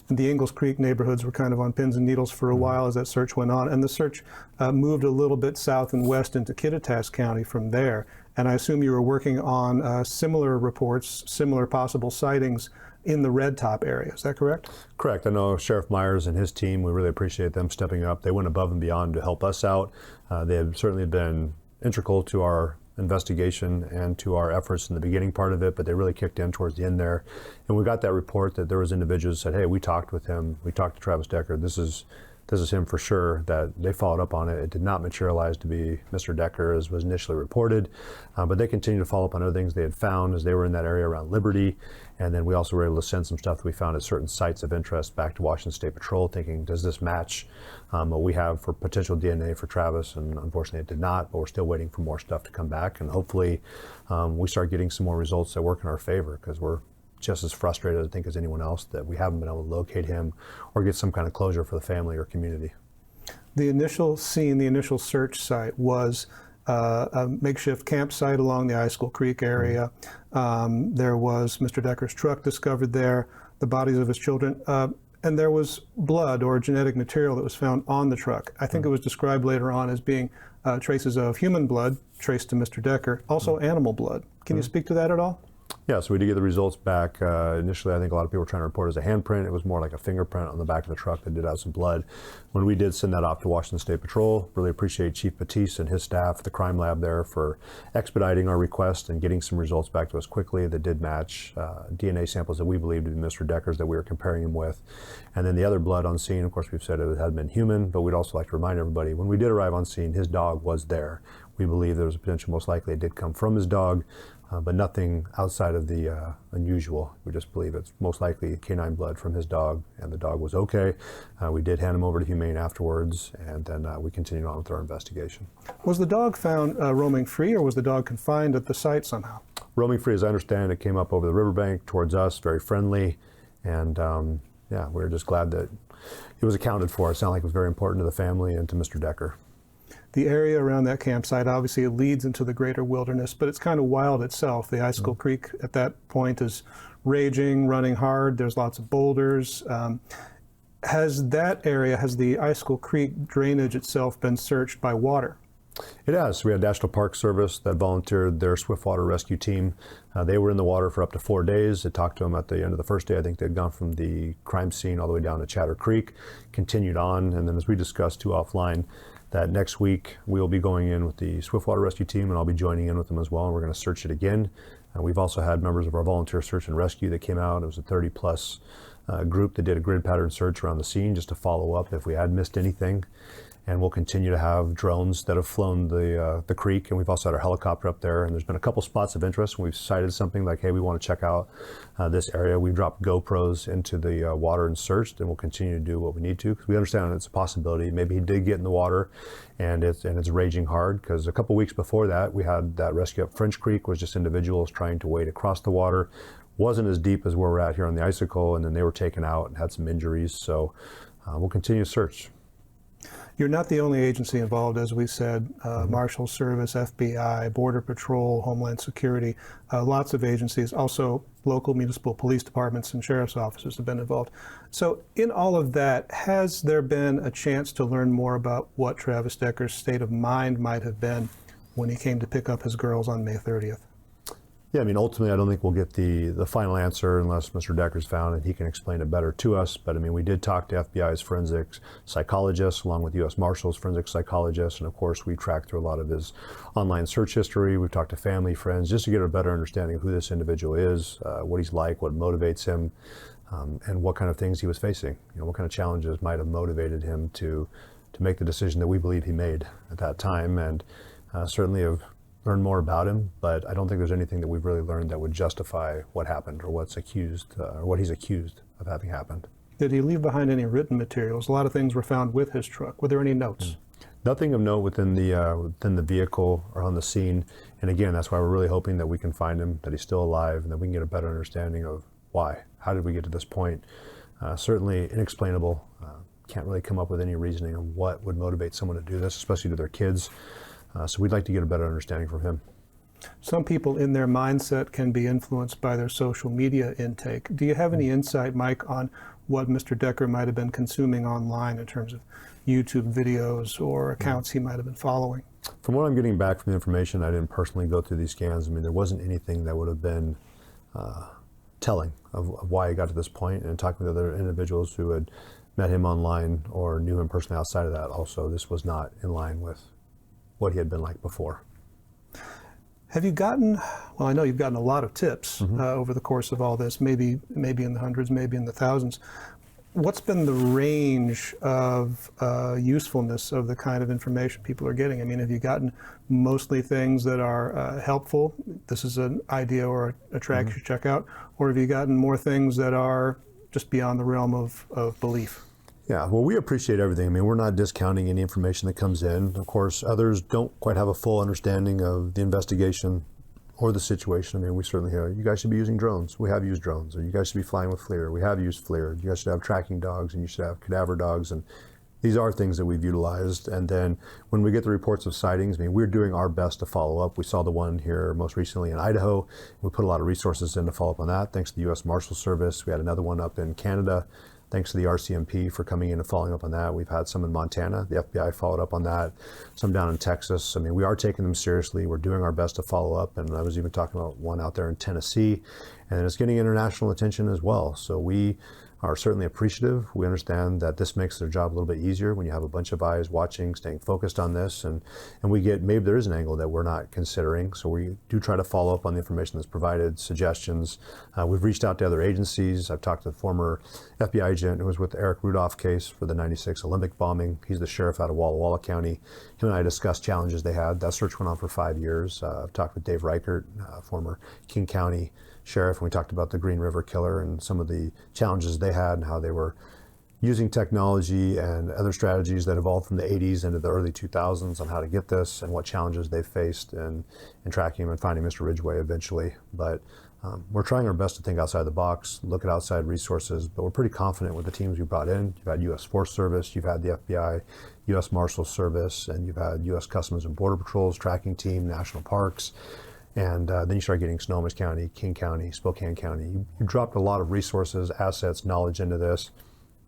The Ingalls Creek neighborhoods were kind of on pins and needles for a while as that search went on, and the search moved a little bit south and west into Kittitas County from there. And I assume you were working on similar reports, similar possible sightings in the Red Top area. Is that correct? Correct. I know Sheriff Myers and his team, we really appreciate them stepping up. They went above and beyond to help us out. They have certainly been integral to our investigation and to our efforts in the beginning part of it, but they really kicked in towards the end there. And we got that report that there was individuals that said, hey, we talked with him, we talked to Travis Decker, this is him for sure, that they followed up on it. It did not materialize to be Mr. Decker as was initially reported, but they continued to follow up on other things they had found as they were in that area around Liberty. And then we also were able to send some stuff that we found at certain sites of interest back to Washington State Patrol, thinking, does this match what we have for potential DNA for Travis? And unfortunately it did not, but we're still waiting for more stuff to come back. And hopefully we start getting some more results that work in our favor, because we're just as frustrated, I think, as anyone else that we haven't been able to locate him or get some kind of closure for the family or community. The initial scene, the initial search site was a makeshift campsite along the Icicle Creek area. There was Mr. Decker's truck discovered there, the bodies of his children, and there was blood or genetic material that was found on the truck. I think it was described later on as being traces of human blood traced to Mr. Decker, also animal blood. Can you speak to that at all? Yeah, so we did get the results back. Initially, I think a lot of people were trying to report it as a handprint. It was more like a fingerprint on the back of the truck that did have some blood. When we did send that off to Washington State Patrol, really appreciate Chief Batiste and his staff, the crime lab there, for expediting our request and getting some results back to us quickly that did match DNA samples that we believed to be Mr. Decker's that we were comparing him with. And then the other blood on scene, of course, we've said it had been human, but we'd also like to remind everybody, when we did arrive on scene, his dog was there. We believe there was a potential, most likely it did come from his dog, but nothing outside of the unusual. We just believe it's most likely canine blood from his dog, and the dog was okay. We did hand him over to Humane afterwards, and then we continued on with our investigation. Was the dog found roaming free, or was the dog confined at the site somehow? Roaming free, as I understand, it came up over the riverbank towards us, very friendly, and yeah, we were just glad that it was accounted for. It sounded like it was very important to the family and to Mr. Decker. The area around that campsite, obviously it leads into the greater wilderness, but it's kind of wild itself. The Icicle Creek at that point is raging, running hard. There's lots of boulders. Has that area, has the Icicle Creek drainage itself been searched by water? It has. We had National Park Service that volunteered their swiftwater rescue team. They were in the water for up to 4 days. I talked to them at the end of the first day. I think they'd gone from the crime scene all the way down to Chatter Creek, continued on, and then as we discussed too offline, that next week we'll be going in with the swiftwater rescue team, and I'll be joining in with them as well, and we're going to search it again. We've also had members of our volunteer search and rescue that came out. It was a 30-plus group that did a grid pattern search around the scene just to follow up if we had missed anything. And we'll continue to have drones that have flown the creek, and we've also had our helicopter up there, and there's been a couple spots of interest. We've cited something like, hey, we want to check out this area. We've dropped GoPros into the water and searched, and we'll continue to do what we need to, because we understand it's a possibility. Maybe he did get in the water and it's raging hard, because a couple weeks before that, we had that rescue up French Creek, was just individuals trying to wade across the water. Wasn't as deep as where we're at here on the Icicle, and then they were taken out and had some injuries. So we'll continue to search. You're not the only agency involved, as we said. Marshal Service, FBI, Border Patrol, Homeland Security, lots of agencies. Also, local municipal police departments and sheriff's offices have been involved. So in all of that, has there been a chance to learn more about what Travis Decker's state of mind might have been when he came to pick up his girls on May 30th? Yeah, I mean, ultimately, I don't think we'll get the final answer unless Mr. Decker's found and he can explain it better to us. But I mean, we did talk to FBI's forensic psychologists, along with U.S. Marshals forensic psychologists, and of course, we tracked through a lot of his online search history. We've talked to family, friends, just to get a better understanding of who this individual is, what he's like, what motivates him, and what kind of things he was facing. You know, what kind of challenges might have motivated him to make the decision that we believe he made at that time, and certainly have learn more about him, but I don't think there's anything that we've really learned that would justify what happened or what's accused or what he's accused of having happened. Did he leave behind any written materials? A lot of things were found with his truck. Were there any notes? Nothing of note within the vehicle or on the scene. And again, that's why we're really hoping that we can find him, that he's still alive, and that we can get a better understanding of why. How did we get to this point? Certainly inexplainable. Can't really come up with any reasoning of what would motivate someone to do this, especially to their kids. So we'd like to get a better understanding from him. Some people in their mindset can be influenced by their social media intake. Do you have any insight, Mike, on what Mr. Decker might have been consuming online in terms of YouTube videos or accounts he might have been following? From what I'm getting back from the information, I didn't personally go through these scans. I mean, there wasn't anything that would have been telling of why he got to this point. And talking with other individuals who had met him online or knew him personally outside of that, also, this was not in line with what he had been like before. Have you gotten, well, I know you've gotten a lot of tips over the course of all this, maybe in the hundreds, maybe in the thousands. What's been the range of usefulness of the kind of information people are getting? I mean, have you gotten mostly things that are helpful? This is an idea or a track you should check out. Or have you gotten more things that are just beyond the realm of belief? Yeah, well, we appreciate everything. I mean, we're not discounting any information that comes in. Of course, others don't quite have a full understanding of the investigation or the situation. I mean, we certainly hear, you guys should be using drones. We have used drones. Or you guys should be flying with FLIR. We have used FLIR. You guys should have tracking dogs, and you should have cadaver dogs. And these are things that we've utilized. And then when we get the reports of sightings, I mean, we're doing our best to follow up. We saw the one here most recently in Idaho. We put a lot of resources in to follow up on that. Thanks to the U.S. Marshal Service. We had another one up in Canada. Thanks to the RCMP for coming in and following up on that. We've had some in Montana. The FBI followed up on that. Some down in Texas. I mean, we are taking them seriously. We're doing our best to follow up. And I was even talking about one out there in Tennessee. And it's getting international attention as well. So we are certainly appreciative. We understand that this makes their job a little bit easier when you have a bunch of eyes watching, staying focused on this, and we get, maybe there is an angle that we're not considering, so we do try to follow up on the information that's provided, suggestions. We've reached out to other agencies. I've talked to the former FBI agent who was with the Eric Rudolph case for the 96 Olympic bombing. He's the sheriff out of Walla Walla County. Him and I discussed challenges they had. That search went on for 5 years. I've talked with Dave Reichert, former King County sheriff, and we talked about the Green River killer and some of the challenges they had and how they were using technology and other strategies that evolved from the 80s into the early 2000s on how to get this and what challenges they faced in tracking him and finding Mr. Ridgway eventually. But we're trying our best to think outside the box, look at outside resources, but we're pretty confident with the teams we brought in. You've had U.S. Forest Service, you've had the FBI, U.S. Marshal Service, and you've had U.S. Customs and Border Patrol's tracking team, national parks. And then you start getting Snohomish County, King County, Spokane County. You dropped a lot of resources, assets, knowledge into this,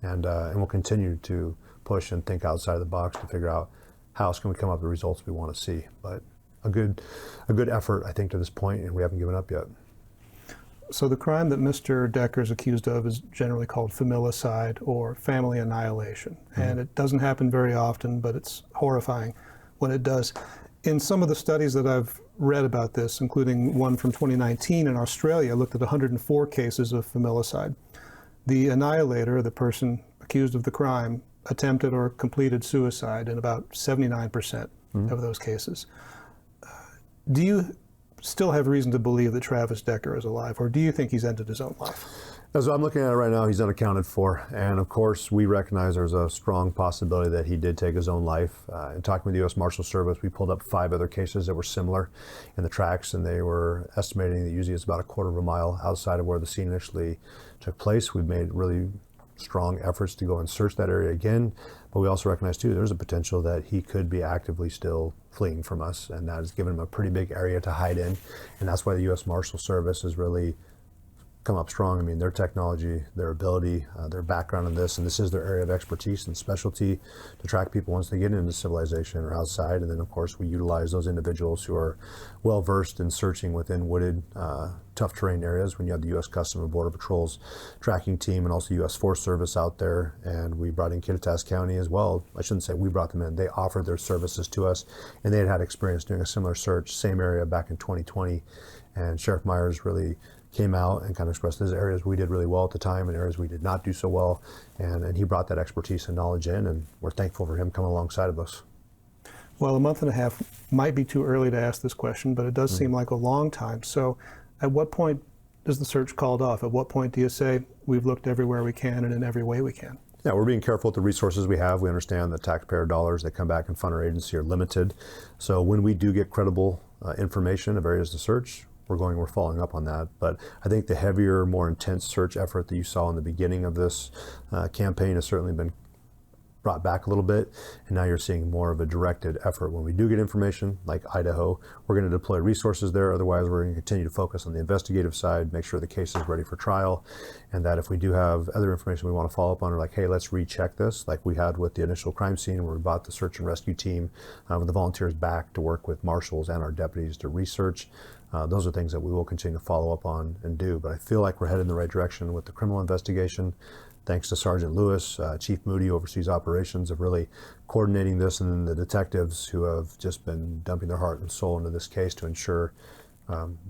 and we'll continue to push and think outside the box to figure out how else can we come up with the results we want to see. But a good effort, I think, to this point, and we haven't given up yet. So the crime that Mr. Decker is accused of is generally called familicide or family annihilation. And it doesn't happen very often, but it's horrifying when it does. In some of the studies that I've read about this, including one from 2019 in Australia, looked at 104 cases of familicide. The annihilator, the person accused of the crime, attempted or completed suicide in about 79% of those cases. Do you still have reason to believe that Travis Decker is alive, or do you think he's ended his own life? As I'm looking at it right now, he's unaccounted for. And of course, we recognize there's a strong possibility that he did take his own life. In talking with the U.S. Marshal Service, we pulled up 5 other cases that were similar in the tracks, and they were estimating that usually it's about a quarter of a mile outside of where the scene initially took place. We've made really strong efforts to go and search that area again, but we also recognize too there's a potential that he could be actively still fleeing from us, and that has given him a pretty big area to hide in, and that's why the U.S. Marshal Service has really come up strong. I mean, their technology, their ability, their background in this, and this is their area of expertise and specialty to track people once they get into civilization or outside. And then, of course, we utilize those individuals who are well versed in searching within wooded, tough terrain areas. When you have the U.S. Customs and Border Patrol's tracking team and also U.S. Forest Service out there, and we brought in Kittitas County as well. I shouldn't say we brought them in; they offered their services to us, and they had experience doing a similar search, same area back in 2020. And Sheriff Myers really came out and kind of expressed there's areas we did really well at the time and areas we did not do so well, and he brought that expertise and knowledge in, and we're thankful for him coming alongside of us. Well, a month and a half might be too early to ask this question, but it does seem like a long time. So at what point is the search called off? At what point do you say we've looked everywhere we can and in every way we can? Yeah, we're being careful with the resources we have. We understand that taxpayer dollars that come back and fund our agency are limited. So when we do get credible information of areas to search, we're following up on that. But I think the heavier, more intense search effort that you saw in the beginning of this campaign has certainly been brought back a little bit, and now you're seeing more of a directed effort. When we do get information like Idaho, we're going to deploy resources there. Otherwise, we're going to continue to focus on the investigative side, make sure the case is ready for trial, and that if we do have other information we want to follow up on, or like, hey, let's recheck this, like we had with the initial crime scene where we brought the search and rescue team with the volunteers back to work with marshals and our deputies to research. Those are things that we will continue to follow up on and do. But I feel like we're headed in the right direction with the criminal investigation. Thanks to Sergeant Lewis, Chief Moody oversees operations of really coordinating this, and then the detectives who have just been dumping their heart and soul into this case to ensure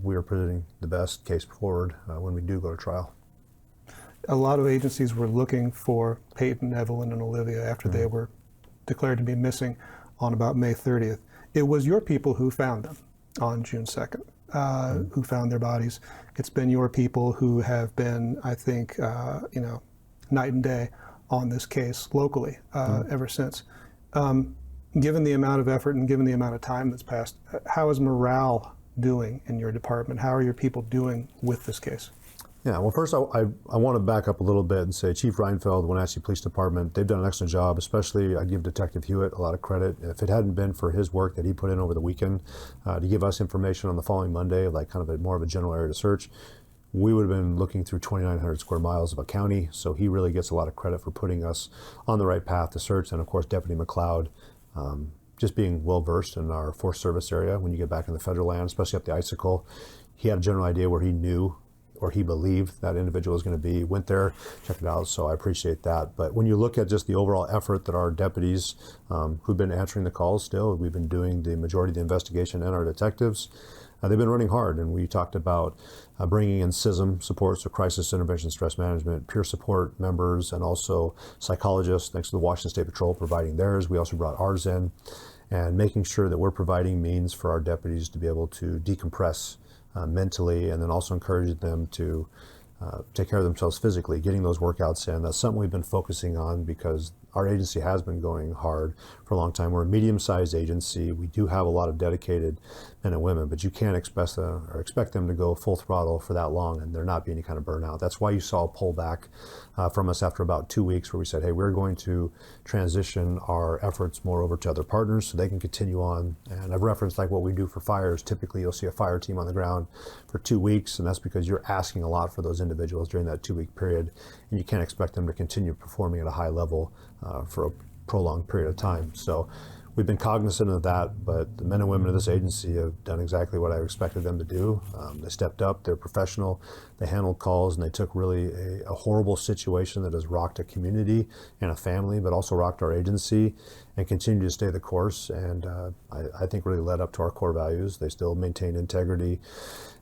we are putting the best case forward when we do go to trial. A lot of agencies were looking for Peyton, Evelyn, and Olivia after they were declared to be missing on about May 30th. It was your people who found them on June 2nd. Who found their bodies. It's been your people who have been, I think, night and day on this case locally ever since. Given the amount of effort and given the amount of time that's passed, how is morale doing in your department? How are your people doing with this case? Yeah, well, first I want to back up a little bit and say Chief Reinfeld, the Wenatchee Police Department, they've done an excellent job, especially I give Detective Hewitt a lot of credit. If it hadn't been for his work that he put in over the weekend to give us information on the following Monday, like kind of more of a general area to search, we would have been looking through 2,900 square miles of a county. So he really gets a lot of credit for putting us on the right path to search. And of course, Deputy McLeod, just being well versed in our Forest Service area. When you get back in the federal land, especially up the Icicle, he had a general idea where he knew or he believed that individual was going to be, went there, checked it out, so I appreciate that. But when you look at just the overall effort that our deputies who've been answering the calls still, we've been doing the majority of the investigation, and our detectives, they've been running hard. And we talked about bringing in CISM support, so crisis intervention stress management, peer support members, and also psychologists, thanks to the Washington State Patrol providing theirs. We also brought ours in, and making sure that we're providing means for our deputies to be able to decompress mentally, and then also encourage them to take care of themselves physically, getting those workouts in. That's something we've been focusing on because our agency has been going hard for a long time. We're a medium-sized agency. We do have a lot of dedicated men and women, but you can't expect them to go full throttle for that long and there not be any kind of burnout. That's why you saw a pullback from us after about 2 weeks, where we said, hey, we're going to transition our efforts more over to other partners so they can continue on. And I've referenced like what we do for fires. Typically, you'll see a fire team on the ground for 2 weeks, and that's because you're asking a lot for those individuals during that 2-week period, and you can't expect them to continue performing at a high level for a prolonged period of time. So we've been cognizant of that, but the men and women of this agency have done exactly what I expected them to do. They stepped up, they're professional, they handled calls, and they took really a horrible situation that has rocked a community and a family, but also rocked our agency, and continue to stay the course. And I think really led up to our core values. They still maintain integrity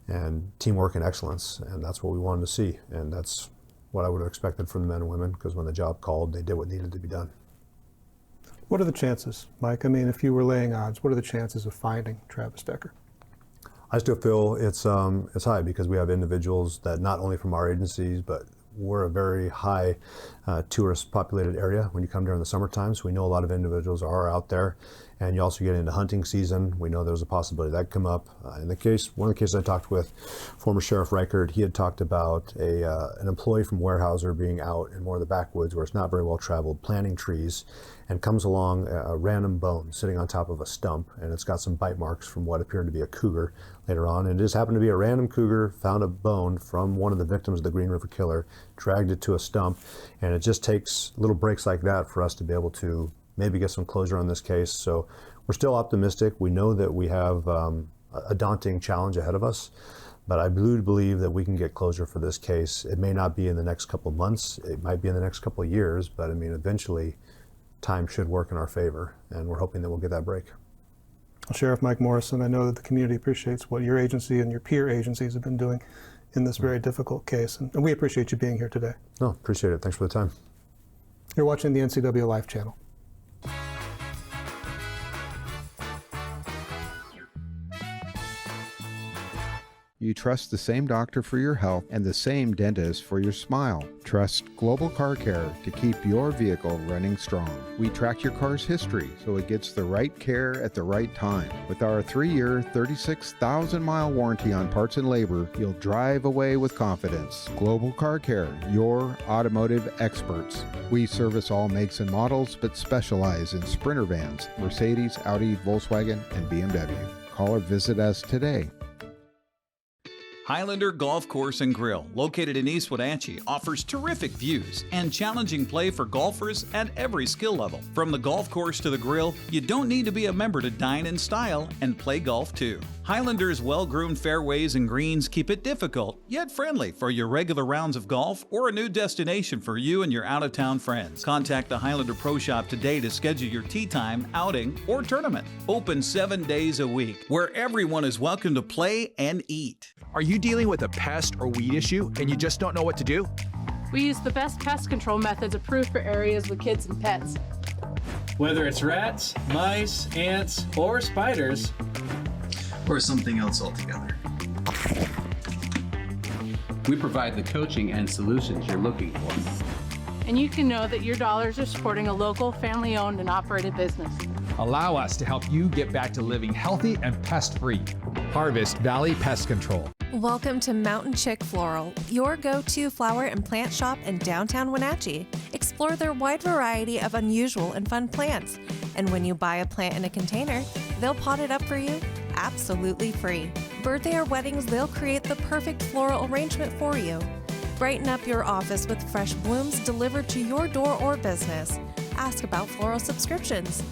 and teamwork and excellence, and that's what we wanted to see. And that's what I would have expected from the men and women, because when the job called, they did what needed to be done. What are the chances, Mike? I mean, if you were laying odds, what are the chances of finding Travis Decker? I still feel it's high, because we have individuals that not only from our agencies, but we're a very high tourist populated area when you come during the summertime. So we know a lot of individuals are out there, And you also get into hunting season. We know there's a possibility that come up. One of the cases I talked with former Sheriff Reichert, he had talked about an employee from Weyerhaeuser being out in more of the backwoods where it's not very well traveled, planting trees, and comes along a random bone sitting on top of a stump, and it's got some bite marks from what appeared to be a cougar later on. And it just happened to be a random cougar found a bone from one of the victims of the Green River Killer, dragged it to a stump, and it just takes little breaks like that for us to be able to maybe get some closure on this case. So we're still optimistic. We know that we have a daunting challenge ahead of us, but I do believe that we can get closure for this case. It may not be in the next couple of months, it might be in the next couple of years, but I mean, eventually time should work in our favor, and we're hoping that we'll get that break. Well, Sheriff Mike Morrison, I know that the community appreciates what your agency and your peer agencies have been doing in this very difficult case, and we appreciate you being here today. No, appreciate it. Thanks for the time. You're watching the NCWLIFE channel. You trust the same doctor for your health and the same dentist for your smile. Trust Global Car Care to keep your vehicle running strong. We track your car's history so it gets the right care at the right time. With our 3-year, 36,000-mile warranty on parts and labor, you'll drive away with confidence. Global Car Care, your automotive experts. We service all makes and models, but specialize in Sprinter vans, Mercedes, Audi, Volkswagen, and BMW. Call or visit us today. Highlander Golf Course and Grill, located in East Wenatchee, offers terrific views and challenging play for golfers at every skill level. From the golf course to the grill, you don't need to be a member to dine in style and play golf too. Highlander's well-groomed fairways and greens keep it difficult, yet friendly for your regular rounds of golf or a new destination for you and your out-of-town friends. Contact the Highlander Pro Shop today to schedule your tee time, outing, or tournament. Open 7 days a week, where everyone is welcome to play and eat. Are you dealing with a pest or weed issue and you just don't know what to do? We use the best pest control methods approved for areas with kids and pets. Whether it's rats, mice, ants, or spiders, or something else altogether, we provide the coaching and solutions you're looking for. And you can know that your dollars are supporting a local, family-owned and operated business. Allow us to help you get back to living healthy and pest-free. Harvest Valley Pest Control. Welcome to Mountain Chick Floral, your go-to flower and plant shop in downtown Wenatchee. Explore their wide variety of unusual and fun plants. And when you buy a plant in a container, they'll pot it up for you absolutely free. Birthday or weddings, they'll create the perfect floral arrangement for you. Brighten up your office with fresh blooms delivered to your door or business. Ask about floral subscriptions.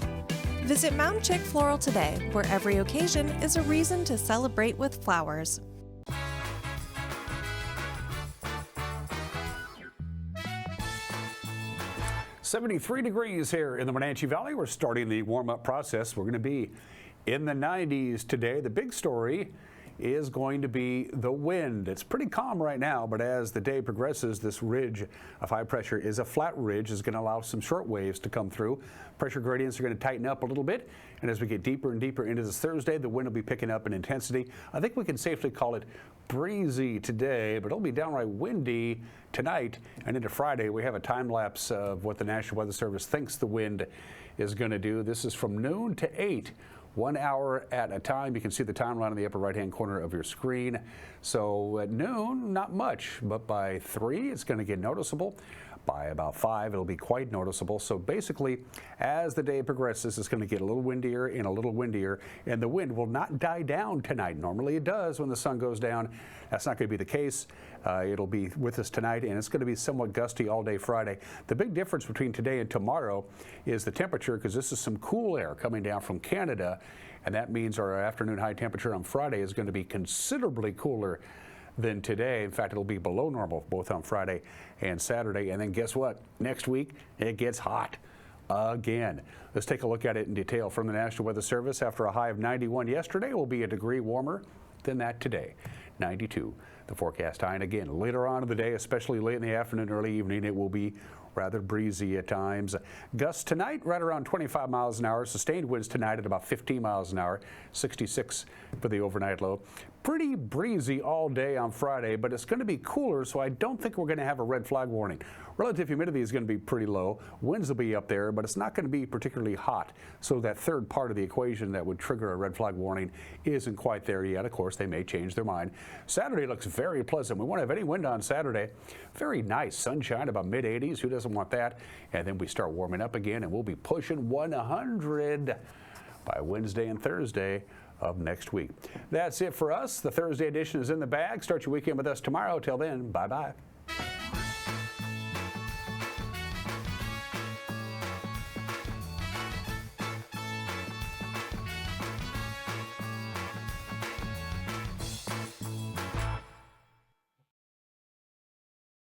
Visit Mountain Chick Floral today, where every occasion is a reason to celebrate with flowers. 73 degrees here in the Wenatchee Valley. We're starting the warm-up process. We're going to be in the 90s today. The big story is going to be the wind. It's pretty calm right now, but as the day progresses, this ridge of high pressure is a flat ridge, is going to allow some short waves to come through. Pressure gradients are going to tighten up a little bit, and as we get deeper and deeper into this Thursday, the wind will be picking up in intensity. I think we can safely call it breezy today, but it'll be downright windy tonight and into Friday. We have a time lapse of what the National Weather Service thinks the wind is going to do. This is from noon to 8. 1 hour at a time. You can see the timeline in the upper right-hand corner of your screen. So at noon, not much, but by 3, it's going to get noticeable. By about 5, it'll be quite noticeable. So basically, as the day progresses, it's going to get a little windier and a little windier, and the wind will not die down tonight. Normally it does when the sun goes down. That's not going to be the case. It'll be with us tonight, and it's going to be somewhat gusty all day Friday. The big difference between today and tomorrow is the temperature, because this is some cool air coming down from Canada, and that means our afternoon high temperature on Friday is going to be considerably cooler than today. In fact, it'll be below normal both on Friday and Saturday. And then guess what? Next week, it gets hot again. Let's take a look at it in detail from the National Weather Service. After a high of 91 yesterday, it will be a degree warmer than that today, 92. The forecast high, and again, later on in the day, especially late in the afternoon, early evening, it will be rather breezy at times. Gusts tonight right around 25 miles an hour. Sustained winds tonight at about 15 miles an hour. 66 for the overnight low. Pretty breezy all day on Friday, but it's going to be cooler, so I don't think we're going to have a red flag warning. Relative humidity is going to be pretty low. Winds will be up there, but it's not going to be particularly hot. So that third part of the equation that would trigger a red flag warning isn't quite there yet. Of course, they may change their mind. Saturday looks very pleasant. We won't have any wind on Saturday. Very nice. Sunshine, about mid-80s. Who doesn't want that? And then we start warming up again, and we'll be pushing 100 by Wednesday and Thursday of next week. That's it for us. The Thursday edition is in the bag. Start your weekend with us tomorrow. Till then, bye-bye.